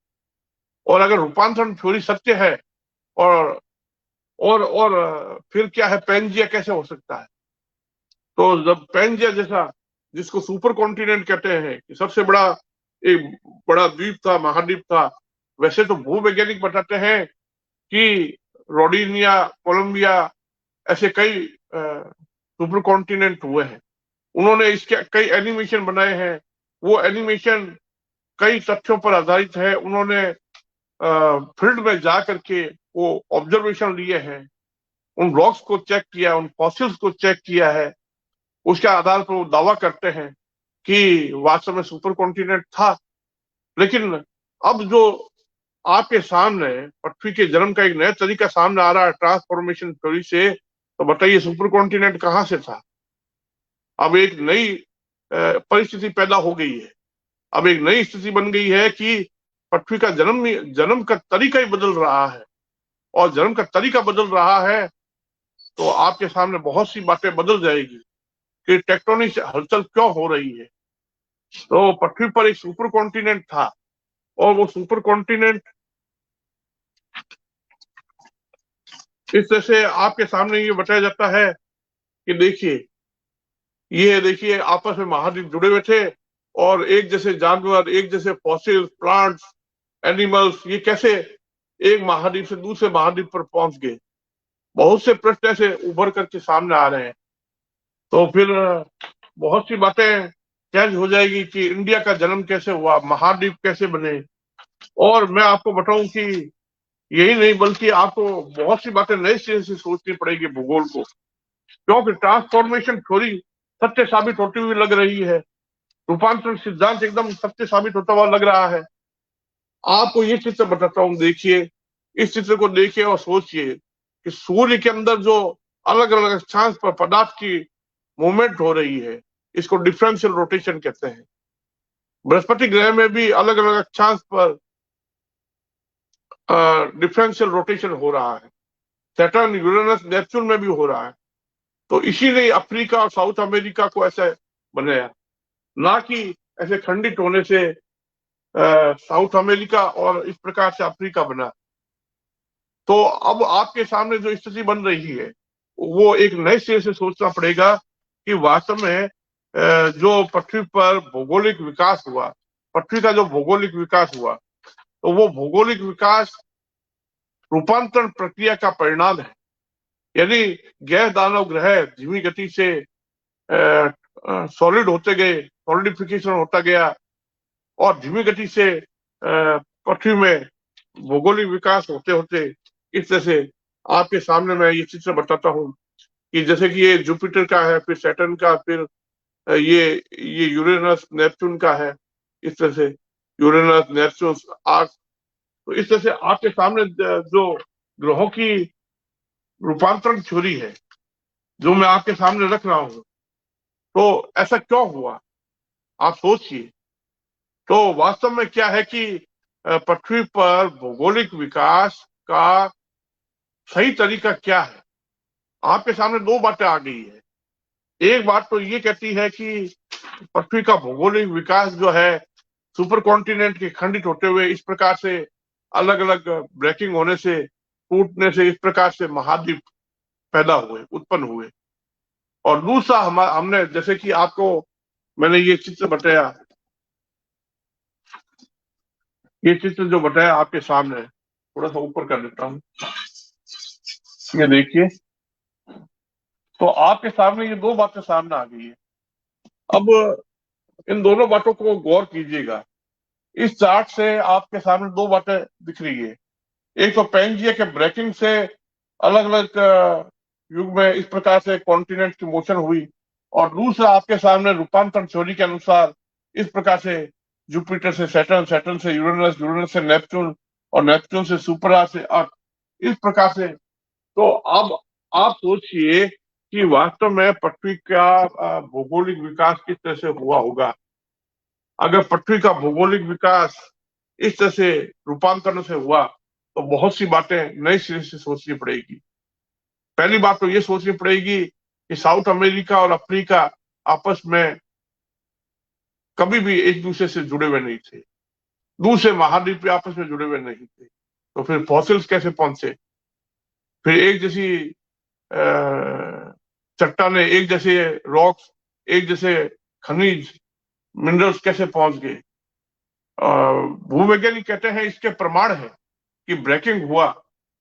और अगर रूपांतरण थ्योरी सत्य है और फिर क्या है, पैंजिया कैसे हो सकता है। तो जब पैंजिया जैसा, जिसको सुपर कॉन्टिनेंट कहते हैं, कि सबसे बड़ा एक बड़ा द्वीप था, महाद्वीप था, वैसे तो भूवैज्ञानिक बताते हैं कि रोडिनिया, कोलंबिया, ऐसे कई सुपर कॉन्टिनेंट हुए हैं। उन्होंने इसके कई एनिमेशन बनाए हैं। वो एनिमेशन कई तथ्यों पर आधारित है। उन्होंने फील्ड में जा करके वो ऑब्जर्वेशन लिए हैं, उन रॉक्स को चेक किया, उन फॉसिल्स को चेक किया है। उसके आधार पर वो दावा करते हैं कि वास्तव में सुपर कॉन्टिनेंट था। लेकिन अब जो आपके सामने पृथ्वी के जन्म का एक नया तरीका सामने आ रहा है ट्रांसफॉर्मेशन थ्योरी से, तो बताइए सुपर कॉन्टिनेंट कहां से था। अब एक नई परिस्थिति पैदा हो गई है। अब एक नई स्थिति बन गई है कि पृथ्वी का जन्म का तरीका ही बदल रहा है। और जन्म का तरीका बदल रहा है तो आपके सामने बहुत सी बातें बदल जाएगी कि टेक्टोनिक हलचल क्यों हो रही है। तो पृथ्वी पर एक सुपर कॉन्टिनेंट था और वो सुपर कॉन्टिनेंट इस तरह से आपके सामने ये बताया जाता है कि देखिए आपस में महाद्वीप जुड़े हुए थे और एक जैसे जानवर, एक जैसे फॉसिल, प्लांट्स, एनिमल्स, ये कैसे एक महाद्वीप से दूसरे महाद्वीप पर पहुंच गए। बहुत से प्रश्न ऐसे उभर करके सामने आ रहे हैं। तो फिर बहुत सी बातें चेंज हो जाएगी कि इंडिया का जन्म कैसे हुआ, महाद्वीप कैसे बने। और मैं आपको बताऊं कि यही नहीं बल्कि आपको बहुत सी बातें नए सिरे से सोचनी पड़ेगी भूगोल को, क्योंकि ट्रांसफॉर्मेशन थ्योरी सत्य साबित होती हुई लग रही है, रूपांतरण सिद्धांत एकदम सत्य साबित होता हुआ लग रहा है। आपको ये चित्र बताता हूँ, देखिए इस चित्र को देखिए और सोचिए कि सूर्य के अंदर जो अलग अलग अक्षांश पर पदार्थ की मूवमेंट हो रही है, इसको डिफरेंशियल रोटेशन कहते हैं। बृहस्पति ग्रह में भी अलग अलग अक्षांश पर डिफरेंशियल रोटेशन हो रहा है। सैटर्न, यूरेनस, नेपच्यून में भी हो रहा है। तो इसीलिए अफ्रीका और साउथ अमेरिका को ऐसे बनाया, ना कि ऐसे खंडित होने से साउथ अमेरिका और इस प्रकार से अफ्रीका बना। तो अब आपके सामने जो स्थिति बन रही है वो एक नए सिरे से सोचना पड़ेगा कि वास्तव में जो पृथ्वी पर भौगोलिक विकास हुआ, पृथ्वी का जो भौगोलिक विकास हुआ, तो वो भौगोलिक विकास रूपांतरण प्रक्रिया का परिणाम है। यानी गैस दानव ग्रह धीमी गति से सॉलिड होते गए, सॉलिडिफिकेशन होता गया और धीमी गति से पृथ्वी में भौगोलिक विकास होते होते इस तरह से आपके सामने मैं ये चित्र बताता हूँ कि जैसे कि ये जुपिटर का है, फिर सैटर्न का, फिर ये यूरेनस, नेपच्यून का है। इस तरह से यूरेनस, नेपच्यून, आर्क। तो इस तरह से आपके सामने जो ग्रहों की रूपांतरण थ्योरी है जो मैं आपके सामने रख रहा हूं, तो ऐसा क्यों हुआ आप सोचिए। तो वास्तव में क्या है कि पृथ्वी पर भौगोलिक विकास का सही तरीका क्या है। आपके सामने दो बातें आ गई है। एक बात तो ये कहती है कि पृथ्वी का भौगोलिक विकास जो है सुपर कॉन्टिनेंट के खंडित होते हुए इस प्रकार से अलग अलग ब्रेकिंग होने से, टूटने से, इस प्रकार से महाद्वीप पैदा हुए, उत्पन्न हुए। और दूसरा हमने जैसे कि आपको मैंने ये चित्र बताया, ये चित्र जो बताया आपके सामने, थोड़ा सा ऊपर कर देता हूँ, ये देखिए। तो आपके सामने ये दो बातें सामने आ गई है। अब इन दोनों बातों को गौर कीजिएगा। इस चार्ट से आपके सामने दो बातें दिख रही है। एक तो पेंजिया के ब्रेकिंग से अलग अलग युग में इस प्रकार से कॉन्टिनेंट की मोशन हुई, और दूसरा आपके सामने रूपांतरण थ्योरी के अनुसार इस प्रकार से जुपिटर से सैटर्न, सैटर्न से यूरेनस, यूरेनस से नेपच्यून और नेपच्यून से सुपरा से अर्थ, इस प्रकार से। तो अब आप सोचिए कि वास्तव में पृथ्वी का भौगोलिक विकास किस तरह से हुआ होगा। अगर पृथ्वी का भौगोलिक विकास इस तरह से रूपांतरण से हुआ तो बहुत सी बातें नए सिरे से सोचनी पड़ेगी। पहली बात तो ये सोचनी पड़ेगी कि साउथ अमेरिका और अफ्रीका आपस में कभी भी एक दूसरे से जुड़े हुए नहीं थे, दूसरे महाद्वीप आपस में जुड़े हुए नहीं थे, तो फिर फॉसिल्स कैसे पहुंचे? फिर एक जैसी चट्टाने, एक जैसे रॉक्स, एक जैसे खनिज मिनरल्स कैसे पहुंच गए? भूवैज्ञानिक कहते हैं इसके प्रमाण है कि ब्रेकिंग हुआ।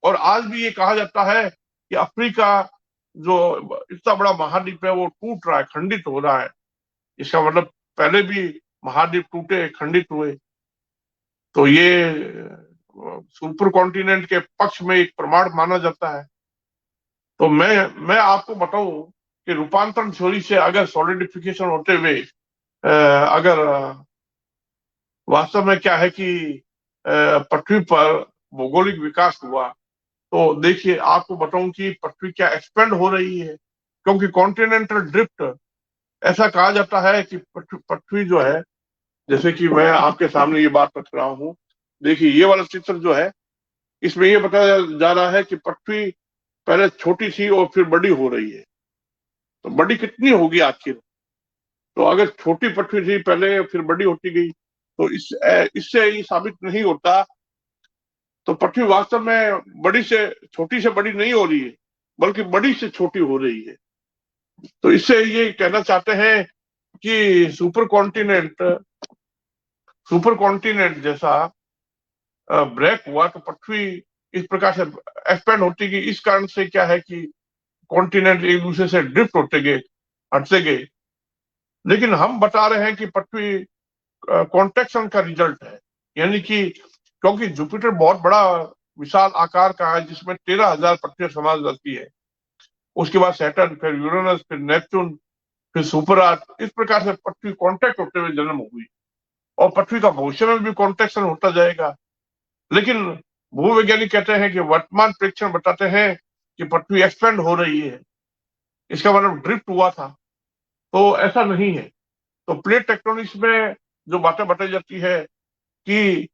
और आज भी ये कहा जाता है कि अफ्रीका जो इतना बड़ा महाद्वीप है वो टूट रहा है, खंडित हो रहा है। इसका मतलब पहले भी महाद्वीप टूटे, खंडित हुए, तो ये सुपर कॉन्टिनेंट के पक्ष में एक प्रमाण माना जाता है। तो मैं आपको बताऊं कि रूपांतरण थ्योरी से अगर सॉलिडिफिकेशन होते हुए अगर वास्तव में क्या है कि पृथ्वी पर भौगोलिक विकास हुआ, तो देखिए आपको बताऊं कि पृथ्वी क्या एक्सपेंड हो रही है, क्योंकि कॉन्टिनेंटल ड्रिफ्ट, ऐसा कहा जाता है कि पृथ्वी जो है, जैसे कि मैं आपके सामने ये बात रख रहा हूँ, देखिए ये वाला चित्र जो है, इसमें ये बताया जा रहा है कि पृथ्वी पहले छोटी थी और फिर बड़ी हो रही है। तो बड़ी कितनी होगी आखिर? तो अगर छोटी पृथ्वी थी पहले, फिर बड़ी होती गई, तो इससे ये साबित नहीं होता। तो पृथ्वी वास्तव में बड़ी से छोटी से बड़ी नहीं हो रही है, बल्कि बड़ी से छोटी हो रही है। तो इससे ये कहना चाहते हैं कि सुपर कॉन्टिनेंट जैसा ब्रेक हुआ तो पृथ्वी इस प्रकार से एक्सपेंड होती गई। इस कारण से क्या है कि कॉन्टिनेंट एक दूसरे से ड्रिफ्ट होते गए, हटते गए। लेकिन हम बता रहे हैं कि पृथ्वी कॉन्ट्रैक्शन का रिजल्ट है, यानी कि क्योंकि जुपिटर बहुत बड़ा विशाल आकार का है, जिसमें 13,000 पृथ्वी समा जाती है। उसके बाद सैटर्न, फिर यूरेनस, फिर नेपच्यून, फिर सुपर अर्थ, इस प्रकार से पृथ्वी कॉन्ट्रैक्ट होते हुए जन्म हुई, और पृथ्वी का भविष्य में भी कॉन्ट्रैक्शन होता जाएगा। लेकिन भूवैज्ञानिक कहते हैं कि वर्तमान प्रेक्षण बताते हैं कि पृथ्वी एक्सपेंड हो रही है, इसका मतलब ड्रिफ्ट हुआ था। तो ऐसा नहीं है। तो प्लेट टेक्टोनिक्स में जो बातें बताई जाती है कि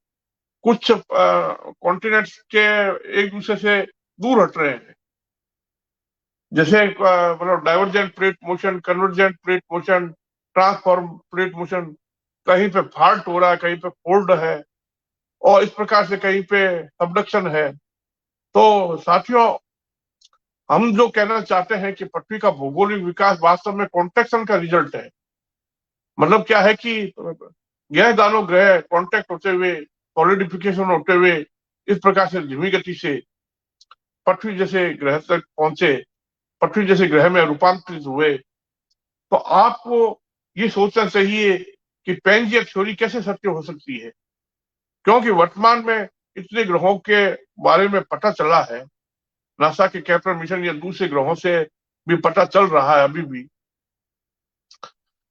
कुछ कॉन्टिनेंट्स के एक दूसरे से दूर हट रहे हैं, जैसे मतलब divergent plate motion, convergent plate motion, transform plate motion, कहीं पे फॉल्ट हो रहा है, कहीं पे फोल्ड है, और इस प्रकार से कहीं पे सबडक्शन है। तो साथियों, हम जो कहना चाहते हैं कि पृथ्वी का भौगोलिक विकास वास्तव में कॉन्ट्रैक्शन का रिजल्ट है। मतलब क्या है कि गैस दानव ग्रह कॉन्टैक्ट होते हुए, सॉलिडिफिकेशन होते हुए, इस प्रकार से धीमी गति से पृथ्वी जैसे ग्रह तक पहुंचे, पृथ्वी जैसे ग्रह में रूपांतरित हुए। तो आपको ये सोचना चाहिए कि पेंजिया थ्योरी कैसे सत्य हो सकती है, क्योंकि वर्तमान में इतने ग्रहों के बारे में पता चला है, नासा के केपलर मिशन या दूसरे ग्रहों से भी पता चल रहा है अभी भी।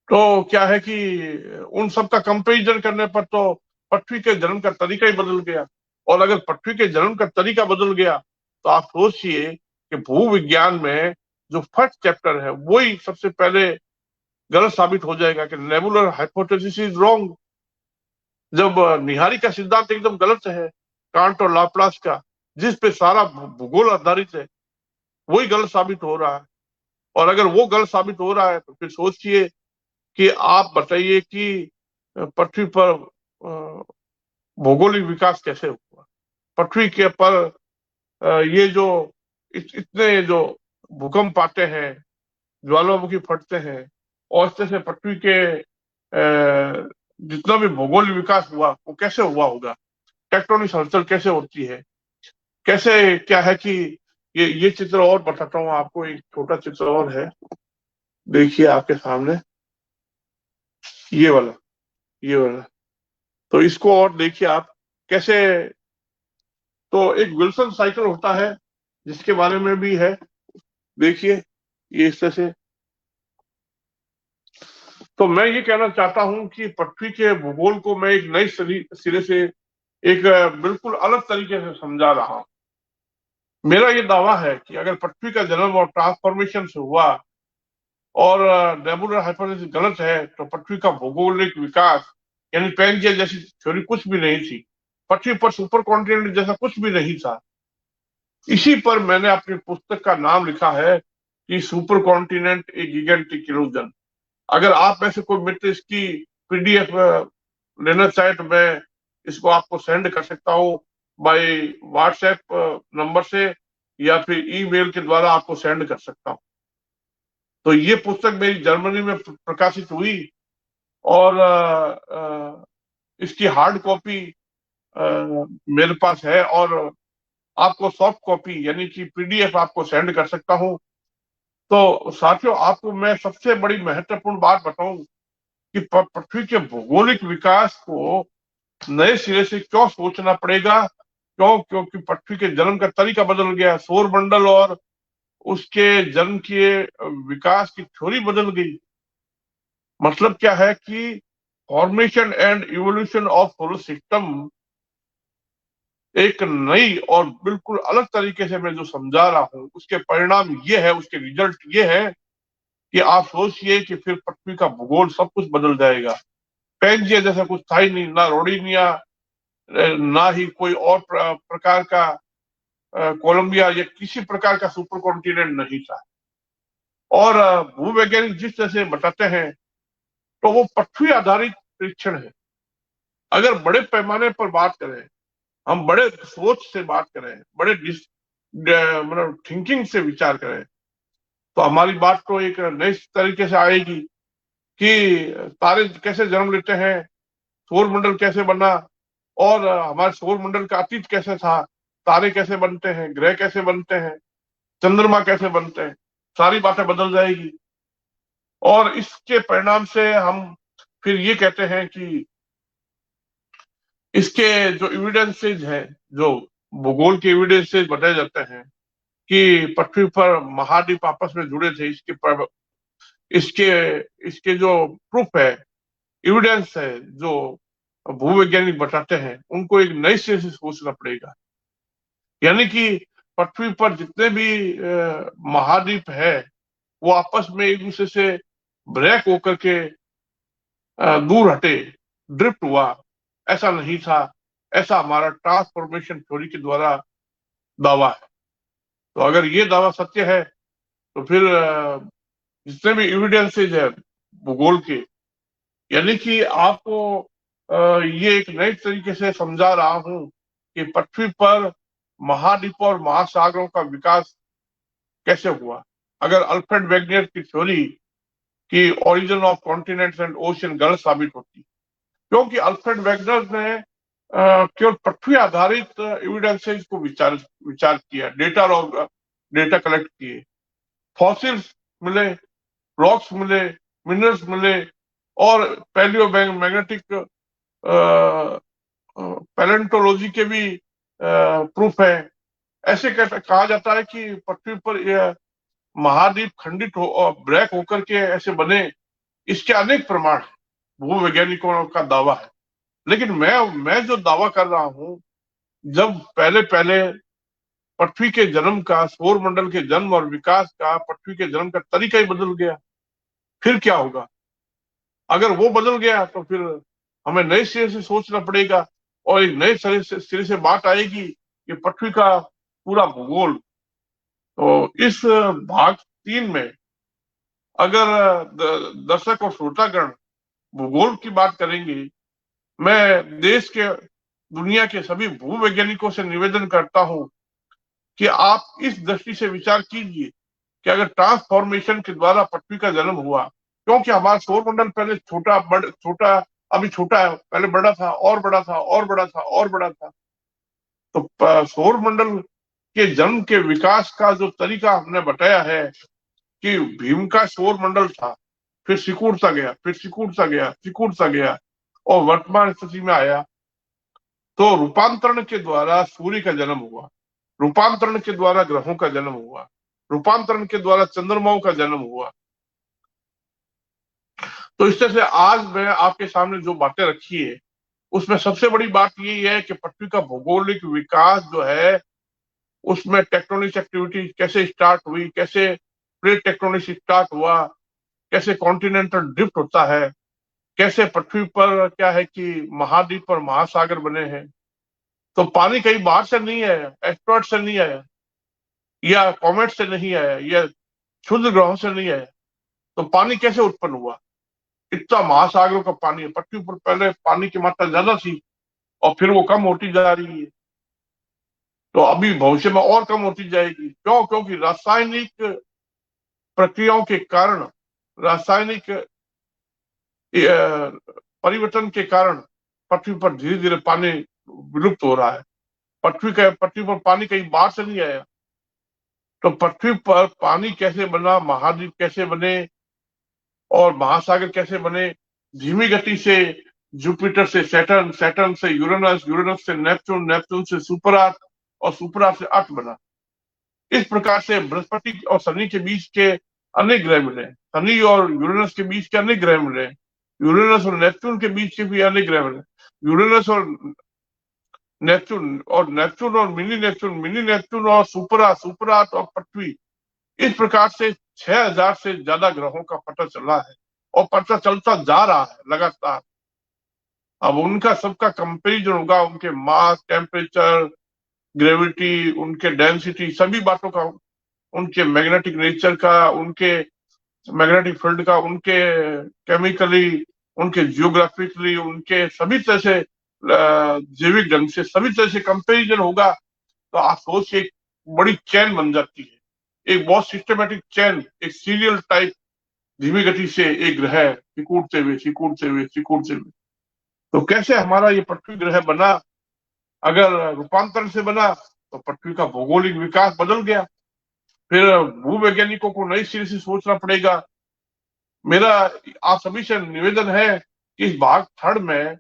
तो क्या है कि उन सब का कंपैरिजन करने पर तो पृथ्वी के जन्म का तरीका ही बदल गया। और अगर पृथ्वी के जन्म का तरीका बदल गया तो आप सोचिए कि भूविज्ञान में जो फर्स्ट चैप्टर है वही सबसे पहले गलत साबित हो जाएगा कि नेबुलर हाइपोथेसिस इज रॉन्ग। जब निहारी का सिद्धांत एकदम गलत है, कांट और लाप्लास का, जिस पे सारा भूगोल आधारित है, वही गलत साबित हो रहा है। और अगर वो गलत साबित हो रहा है तो फिर सोचिए कि आप बताइए कि पृथ्वी पर भौगोलिक विकास कैसे हुआ। पृथ्वी के पर ये जो इतने जो भूकंप आते हैं, ज्वालामुखी फटते हैं, और इस तरह से पृथ्वी के जितना भी भूगोल विकास हुआ वो कैसे हुआ होगा, टेक्टोनिक हलचल कैसे होती है, कैसे क्या है कि ये चित्र और बताता हूँ आपको। एक छोटा चित्र और है, देखिए आपके सामने, ये वाला, ये वाला। तो इसको और देखिए आप कैसे। तो एक विल्सन साइकिल होता है जिसके बारे में भी है, देखिए ये इस तरह से। तो मैं ये कहना चाहता हूं कि पृथ्वी के भूगोल को मैं एक नई सिरे से, एक बिल्कुल अलग तरीके से समझा रहा हूं। मेरा ये दावा है कि अगर पृथ्वी का जन्म और ट्रांसफॉर्मेशन से हुआ और नेबुलर हाइपोथेसिस गलत है, तो पृथ्वी का भौगोलिक विकास यानी पैंजिया जैसी थ्योरी कुछ भी नहीं थी, पृथ्वी पर सुपर कॉन्टिनेंट जैसा कुछ भी नहीं था। इसी पर मैंने अपनी पुस्तक का नाम लिखा है कि super continent a gigantic illusion. अगर आप में से कोई मित्र इसकी पीडीएफ लेना चाहे तो मैं इसको आपको सेंड कर सकता हूँ बाय व्हाट्सएप नंबर से, या फिर ईमेल के द्वारा आपको सेंड कर सकता हूँ। तो ये पुस्तक मेरी जर्मनी में प्रकाशित हुई, और इसकी हार्ड कॉपी मेरे पास है, और आपको सॉफ्ट कॉपी यानी कि पीडीएफ आपको सेंड कर सकता हूँ। तो साथियों, आपको मैं सबसे बड़ी महत्वपूर्ण बात बताऊं कि पृथ्वी के भौगोलिक विकास को नए सिरे से क्यों सोचना पड़ेगा। क्योंकि पृथ्वी के जन्म का तरीका बदल गया, सौर मंडल और उसके जन्म के विकास की थ्योरी बदल गई। मतलब क्या है कि formation and evolution of solar system एक नई और बिल्कुल अलग तरीके से मैं जो समझा रहा हूं, उसके परिणाम ये है, उसके रिजल्ट ये है कि आप सोचिए कि फिर पृथ्वी का भूगोल सब कुछ बदल जाएगा। पैंजिया जैसा कुछ था ही नहीं, ना रोडिनिया, ना ही कोई और प्रकार का कोलंबिया या किसी प्रकार का सुपर कॉन्टिनेंट नहीं था। और भूवैज्ञानिक जिस तरह से बताते हैं तो वो पृथ्वी आधारित परीक्षण है। अगर बड़े पैमाने पर बात करें, हम बड़े सोच से बात करें, बड़े मतलब थिंकिंग से विचार करें, तो हमारी बात तो एक नई तरीके से आएगी कि तारे कैसे जन्म लेते हैं, सौर मंडल कैसे बना, और हमारे सौर मंडल का अतीत कैसे था, तारे कैसे बनते हैं, ग्रह कैसे बनते हैं, चंद्रमा कैसे बनते हैं, सारी बातें बदल जाएगी। और इसके परिणाम से हम फिर ये कहते हैं कि इसके जो एविडेंसेज हैं, जो भूगोल के एविडेंसेज बताए जाते हैं कि पृथ्वी पर महाद्वीप आपस में जुड़े थे, इसके इसके जो प्रूफ है, एविडेंस है, जो भूवैज्ञानिक बताते हैं, उनको एक नई से सोचना पड़ेगा। यानी कि पृथ्वी पर जितने भी महाद्वीप है वो आपस में एक दूसरे से ब्रेक होकर के दूर हटे, ड्रिफ्ट हुआ, ऐसा नहीं था। ऐसा हमारा ट्रांसफॉर्मेशन थ्योरी के द्वारा दावा है। तो अगर ये दावा सत्य है तो फिर जितने भी एविडेंसेज है भूगोल के, यानी कि आपको ये एक नए तरीके से समझा रहा हूं कि पृथ्वी पर महाद्वीप और महासागरों का विकास कैसे हुआ। अगर अल्फ्रेड वेगनर की थ्योरी की origin of continents and ocean गलत साबित होती, क्योंकि अल्फ्रेड वेगनर ने केवल पृथ्वी आधारित एविडेंसेज को विचार किया, डेटा कलेक्ट किए, फॉसिल्स मिले, रॉक्स मिले, मिनरल्स मिले, और पैलियो मैग्नेटिक पैलेंटोलॉजी के भी प्रूफ है। ऐसे कहा जाता है कि पृथ्वी पर महाद्वीप खंडित हो और ब्रेक होकर के ऐसे बने, इसके अनेक प्रमाण है, भूवैज्ञानिकों का दावा है। लेकिन मैं जो दावा कर रहा हूं, जब पहले पहले पृथ्वी के जन्म का, सौर मंडल के जन्म और विकास का, पृथ्वी के जन्म का तरीका ही बदल गया, फिर क्या होगा। अगर वो बदल गया तो फिर हमें नए सिरे से सोचना पड़ेगा, और एक नए सिरे से बात आएगी कि पृथ्वी का पूरा भूगोल। तो इस भाग 3 में अगर दर्शक और श्रोतागण भूगोल की बात करेंगे, मैं देश के, दुनिया के सभी भूवैज्ञानिकों से निवेदन करता हूं कि आप इस दृष्टि से विचार कीजिए कि अगर ट्रांसफॉर्मेशन के द्वारा पृथ्वी का जन्म हुआ, क्योंकि हमारा सौरमंडल पहले छोटा अभी छोटा है, पहले बड़ा था और बड़ा था और बड़ा था और बड़ा था। तो सौरमंडल के जन्म के विकास का जो तरीका हमने बताया है कि भीम का सौरमंडल था, फिर सिकुड़ता गया, फिर सिकुड़ता गया, सिकुड़ता गया और वर्तमान स्थिति में आया। तो रूपांतरण के द्वारा सूर्य का जन्म हुआ, रूपांतरण के द्वारा ग्रहों का जन्म हुआ, रूपांतरण के द्वारा चंद्रमाओं का जन्म हुआ। तो इस तरह से आज मैं आपके सामने जो बातें रखी है उसमें सबसे बड़ी बात यही है कि पृथ्वी का भौगोलिक विकास जो है उसमें टेक्टोनिक एक्टिविटी कैसे स्टार्ट हुई, कैसे प्लेट टेक्टोनिक स्टार्ट हुआ, कैसे कॉन्टिनेंटल ड्रिफ्ट होता है, कैसे पृथ्वी पर क्या है कि महाद्वीप और महासागर बने हैं। तो पानी कहीं बाहर से नहीं आया, एस्ट्रॉइड से नहीं आया या कॉमेट से नहीं आया या क्षुद्र ग्रहों से नहीं आया। तो पानी कैसे उत्पन्न हुआ? इतना महासागरों का पानी है। पृथ्वी पर पहले पानी की मात्रा ज्यादा थी और फिर वो कम होती जा रही है, तो अभी भविष्य में और कम होती जाएगी। क्यों? क्योंकि रासायनिक प्रक्रियाओं के कारण, रासायनिक परिवर्तन के कारण पृथ्वी पर धीरे धीरे पानी विलुप्त हो रहा है। पृथ्वी पर पानी कहीं बाहर से नहीं आया। तो पृथ्वी पर पानी कैसे बना, महाद्वीप कैसे बने और महासागर कैसे बने? धीमी गति से जुपिटर से सैटर्न, सैटर्न से यूरेनस, यूरेनस से नेपच्यून, नेपच्यून से सुपर अर्थ और सुपर अर्थ से अर्थ बना। इस प्रकार से बृहस्पति और शनि के बीच के अनेक ग्रह मिले, शनि और यूरेनस के बीच के अनेक ग्रह मिले, यूरेनस और नेपच्यून के बीच के भी अनेक ग्रह मिले, यूरेनस और नेपच्यून और मिनी नेपच्यून, मिनी नेपच्यून और सुपर अर्थ, सुपर अर्थ और पृथ्वी। इस प्रकार से 6000 से ज्यादा ग्रहों का पता चला है और पता चलता जा रहा है लगातार। अब उनका सबका कंपेरिजन होगा, उनके मास, टेम्परेचर, ग्रेविटी, उनके डेंसिटी, सभी बातों का, उनके मैग्नेटिक नेचर का, उनके मैग्नेटिक फील्ड का, उनके केमिकली, उनके जियोग्राफिकली, उनके सभी तरह से जैविक ढंग से सभी तरह से कंपेरिजन होगा। तो आप सोचिए एक बड़ी चैन बन जाती है, एक बहुत सिस्टमेटिक चैन, एक सीरियल टाइप धीमी गति से एक ग्रह सिकुड़ते हुए सिकुड़ते हुए सिकुड़ते हुए। तो कैसे हमारा ये पृथ्वी ग्रह बना? अगर रूपांतरण से बना तो पृथ्वी का भौगोलिक विकास बदल गया, फिर भूवैज्ञानिकों को नई सिरे से सोचना पड़ेगा। मेरा आप सभी से निवेदन है कि इस भाग थर्ड में,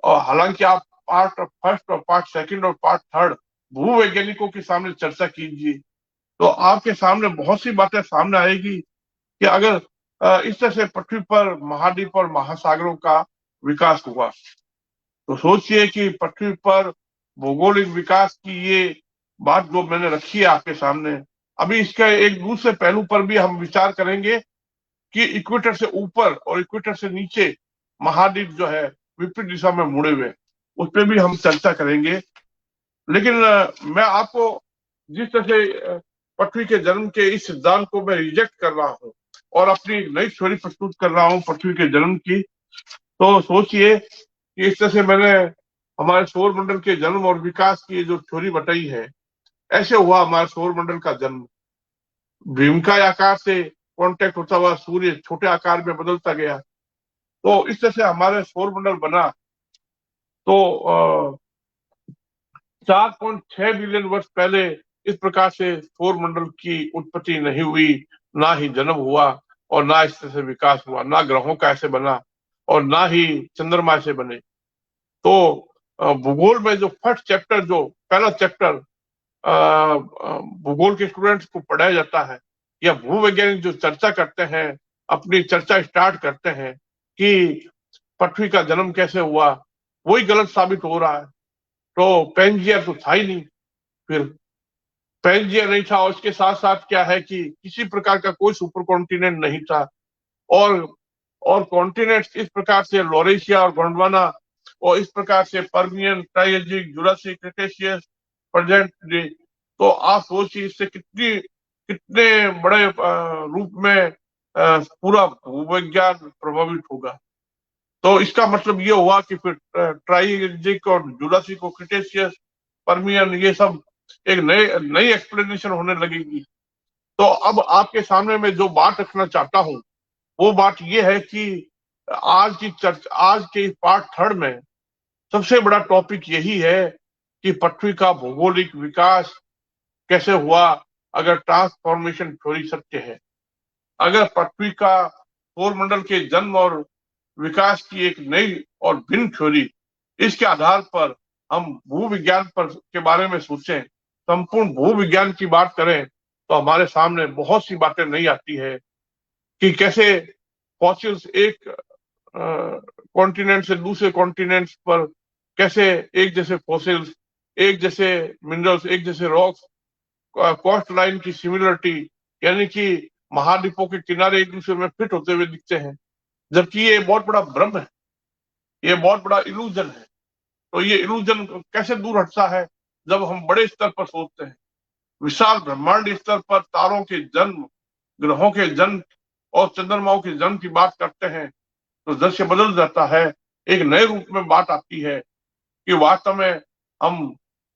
और हालांकि आप पार्ट फर्स्ट और पार्ट सेकंड और पार्ट थर्ड भूवैज्ञानिकों के सामने चर्चा कीजिए, तो आपके सामने बहुत सी बातें सामने आएगी कि अगर इस तरह से पृथ्वी पर महाद्वीप और महासागरों का विकास हुआ, तो सोचिए कि पृथ्वी पर भौगोलिक विकास की ये बात जो मैंने रखी है आपके सामने, अभी इसका एक दूसरे पहलू पर भी हम विचार करेंगे कि इक्वेटर से ऊपर और इक्वेटर से नीचे महाद्वीप जो है विपरीत दिशा में मुड़े हुए, उस पर भी हम चर्चा करेंगे। लेकिन मैं आपको जिस तरह से पृथ्वी के जन्म के इस सिद्धांत को मैं रिजेक्ट कर रहा हूँ और अपनी नई थ्योरी प्रस्तुत कर रहा हूँ पृथ्वी के जन्म की, तो सोचिए कि इस तरह से मैंने हमारे सौरमंडल के जन्म और विकास की जो थ्योरी बताई है, ऐसे हुआ हमारे सौरमंडल का जन्म। भीमकाय आकार से कांटेक्ट होता हुआ सूर्य छोटे आकार में बदलता गया, तो इस तरह से हमारे सौरमंडल बना। तो 4.6 बिलियन वर्ष पहले इस प्रकार से सौरमंडल की उत्पत्ति नहीं हुई, ना ही जन्म हुआ और ना इस तरह से विकास हुआ, ना ग्रहों का ऐसे बना और ना ही चंद्रमा से बने। तो भूगोल में जो फर्स्ट चैप्टर, जो पहला चैप्टर भूगोल के स्टूडेंट्स को पढ़ाया जाता है, या भूवैज्ञानिक जो चर्चा करते हैं, अपनी चर्चा स्टार्ट करते हैं कि पृथ्वी का जन्म कैसे हुआ, वही गलत साबित हो रहा है। तो पेंजिया तो था ही नहीं, फिर पेंजिया नहीं था और इसके साथ साथ क्या है कि किसी प्रकार का कोई सुपर कॉन्टिनेंट नहीं था, और कॉन्टिनेंट्स इस प्रकार से लॉरेशिया और गोंडवाना और इस प्रकार से Permian, Triassic, Jurassic, Cretaceous, present day. तो आप सोचिए इससे कितने बड़े रूप में पूरा भूविज्ञान प्रभावित होगा। तो इसका मतलब ये हुआ कि फिर ट्राइजेजिक और जुरासिक और क्रिटेशियस, पर्मियन, ये सब एक नई एक्सप्लेनेशन होने लगेगी। तो अब आपके सामने मैं जो बात रखना चाहता हूं वो बात ये है कि आज के पार्ट थर्ड में सबसे बड़ा टॉपिक यही है कि पृथ्वी का भौगोलिक विकास कैसे हुआ अगर ट्रांसफॉर्मेशन थ्योरी सत्य है। अगर पृथ्वी का सौरमंडल के जन्म और विकास की एक नई और भिन्न थ्योरी, इसके आधार पर हम भूविज्ञान पर के बारे में सोचें, संपूर्ण भूविज्ञान की बात करें, तो हमारे सामने बहुत सी बातें नहीं आती है कि कैसे फॉसिल्स एक कॉन्टिनेंट से दूसरे कॉन्टिनेंट पर कैसे एक जैसे फॉसिल्स, एक जैसे मिनरल्स, एक जैसे रॉक्स, कोस्ट लाइन की सिमिलरिटी, यानी कि महाद्वीपों के किनारे एक दूसरे में फिट होते हुए दिखते हैं, जबकि ये बहुत बड़ा भ्रम है, ये बहुत बड़ा इल्यूजन है। तो ये इल्यूजन कैसे दूर हटता है जब हम बड़े स्तर पर सोचते हैं, विशाल ब्रह्मांड स्तर पर तारों के जन्म, ग्रहों के जन्म और चंद्रमाओं के जन्म की बात करते हैं, तो दृश्य बदल जाता है। एक नए रूप में बात आती है कि वास्तव में हम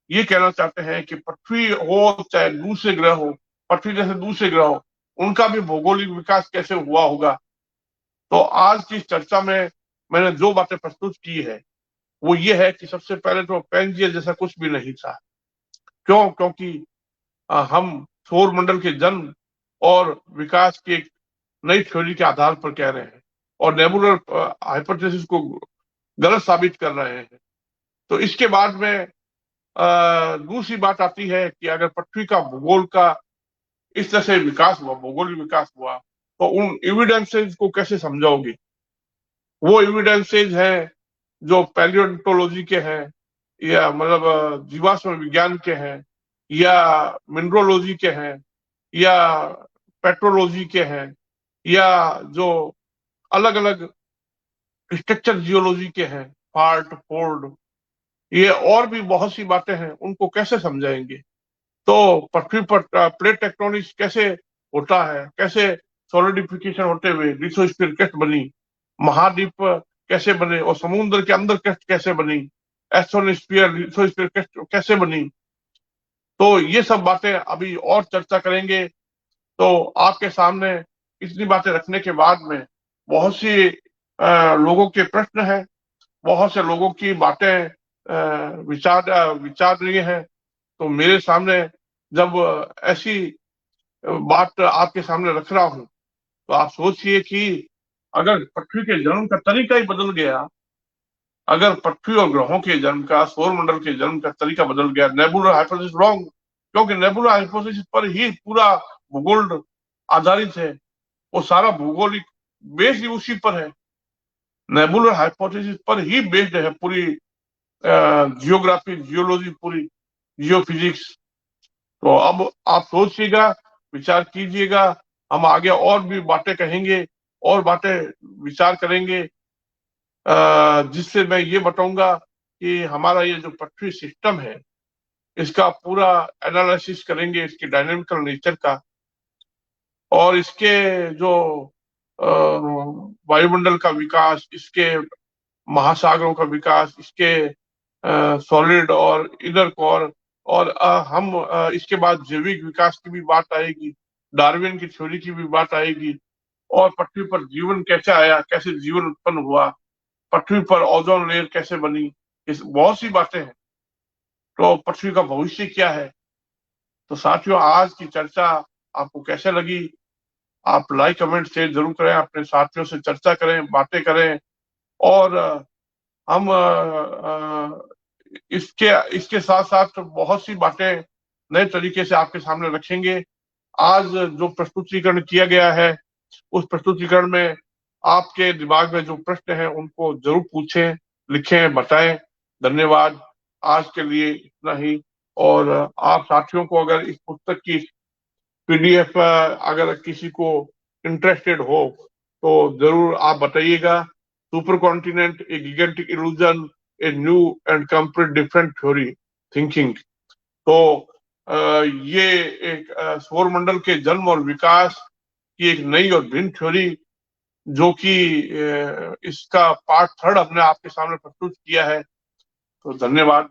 ये कहना चाहते हैं कि पृथ्वी हो चाहे दूसरे ग्रह हो, पृथ्वी जैसे दूसरे ग्रह हो, उनका भी भौगोलिक विकास कैसे हुआ होगा। तो आज की चर्चा में मैंने जो बातें प्रस्तुत की है वो ये है कि सबसे पहले तो पेंजिया जैसा कुछ भी नहीं था। क्यों? क्योंकि हम सौर मंडल के जन्म और विकास की एक नई थ्योरी के आधार पर कह रहे हैं और नेबुलर हाइपोथेसिस को गलत साबित कर रहे हैं। तो इसके बाद में दूसरी बात आती है कि अगर पृथ्वी का भूगोल का इस तरह से विकास हुआ, भौगोलिक विकास हुआ, तो उन एविडेंसेस को कैसे समझाओगे? वो एविडेंसेज हैं जो पैलियोंटोलॉजी के हैं, या मतलब जीवाश्म विज्ञान के हैं, या मिनरोलॉजी के हैं, या पेट्रोलॉजी के हैं, या जो अलग अलग स्ट्रक्चर जियोलॉजी के हैं, फाल्ट, फोल्ड, ये और भी बहुत सी बातें हैं, उनको कैसे समझाएंगे? तो पृथ्वी पर प्लेट टेक्टोनिक्स कैसे होता है, कैसे सॉलिडिफिकेशन होते हुए लिथोस्फीयर क्रस्ट बनी, महाद्वीप कैसे बने और समुद्र के अंदर क्रस्ट कैसे बनी, एस्ट्रोनोस्फीयर, लिथोस्फीयर क्रस्ट कैसे बनी, तो ये सब बातें अभी और चर्चा करेंगे। तो आपके सामने इतनी बातें रखने के बाद में बहुत सी लोगों के प्रश्न हैं, बहुत से लोगों की बातें विचार रही हैं। तो मेरे सामने जब ऐसी बात आपके सामने रख रहा हूं, तो आप सोचिए कि अगर पृथ्वी के जन्म का तरीका ही बदल गया, अगर पृथ्वी और ग्रहों के जन्म का, सौर मंडल के जन्म का तरीका बदल गया, नेबुलर हाइपोथेसिस रॉन्ग, क्योंकि नेबुलर हाइपोथेसिस पर ही पूरा भूगोल आधारित है, वो सारा भौगोलिक बेस ही उसी पर है, नेबुलर हाइपोथेसिस पर ही बेस्ड है पूरी जियोग्राफी, जियोलॉजी, पूरी जियोफिजिक्स। तो अब आप सोचिएगा, विचार कीजिएगा, हम आगे और भी बातें कहेंगे और बातें विचार करेंगे, जिससे मैं ये बताऊंगा कि हमारा ये जो पृथ्वी सिस्टम है, इसका पूरा एनालिसिस करेंगे, इसके डायनेमिकल नेचर का, और इसके जो वायुमंडल का विकास, इसके महासागरों का विकास, इसके सॉलिड और इनर कोर, और हम इसके बाद जैविक विकास की भी बात आएगी, डार्विन की थ्योरी की भी बात आएगी, और पृथ्वी पर जीवन कैसे आया, कैसे जीवन उत्पन्न हुआ, पृथ्वी पर ओजोन लेयर कैसे बनी, इस बहुत सी बातें हैं। तो पृथ्वी का भविष्य क्या है? तो साथियों, आज की चर्चा आपको कैसे लगी? आप लाइक, कमेंट, शेयर जरूर करें, अपने साथियों से चर्चा करें, बातें करें, और हम इसके इसके साथ साथ बहुत सी बातें नए तरीके से आपके सामने रखेंगे। आज जो प्रस्तुतिकरण किया गया है, उस प्रस्तुतिकरण में आपके दिमाग में जो प्रश्न है उनको जरूर पूछें, लिखें, बताएं। धन्यवाद। आज के लिए इतना ही। और आप साथियों को अगर इस पुस्तक की पीडीएफ अगर किसी को इंटरेस्टेड हो तो जरूर आप बताइएगा। Super continent, a gigantic illusion, a new and complete different theory thinking. तो ये एक सौरमंडल के जन्म और विकास की एक नई और भिन्न थ्योरी, जो कि इसका पार्ट थर्ड हमने आपके सामने प्रस्तुत किया है। तो धन्यवाद।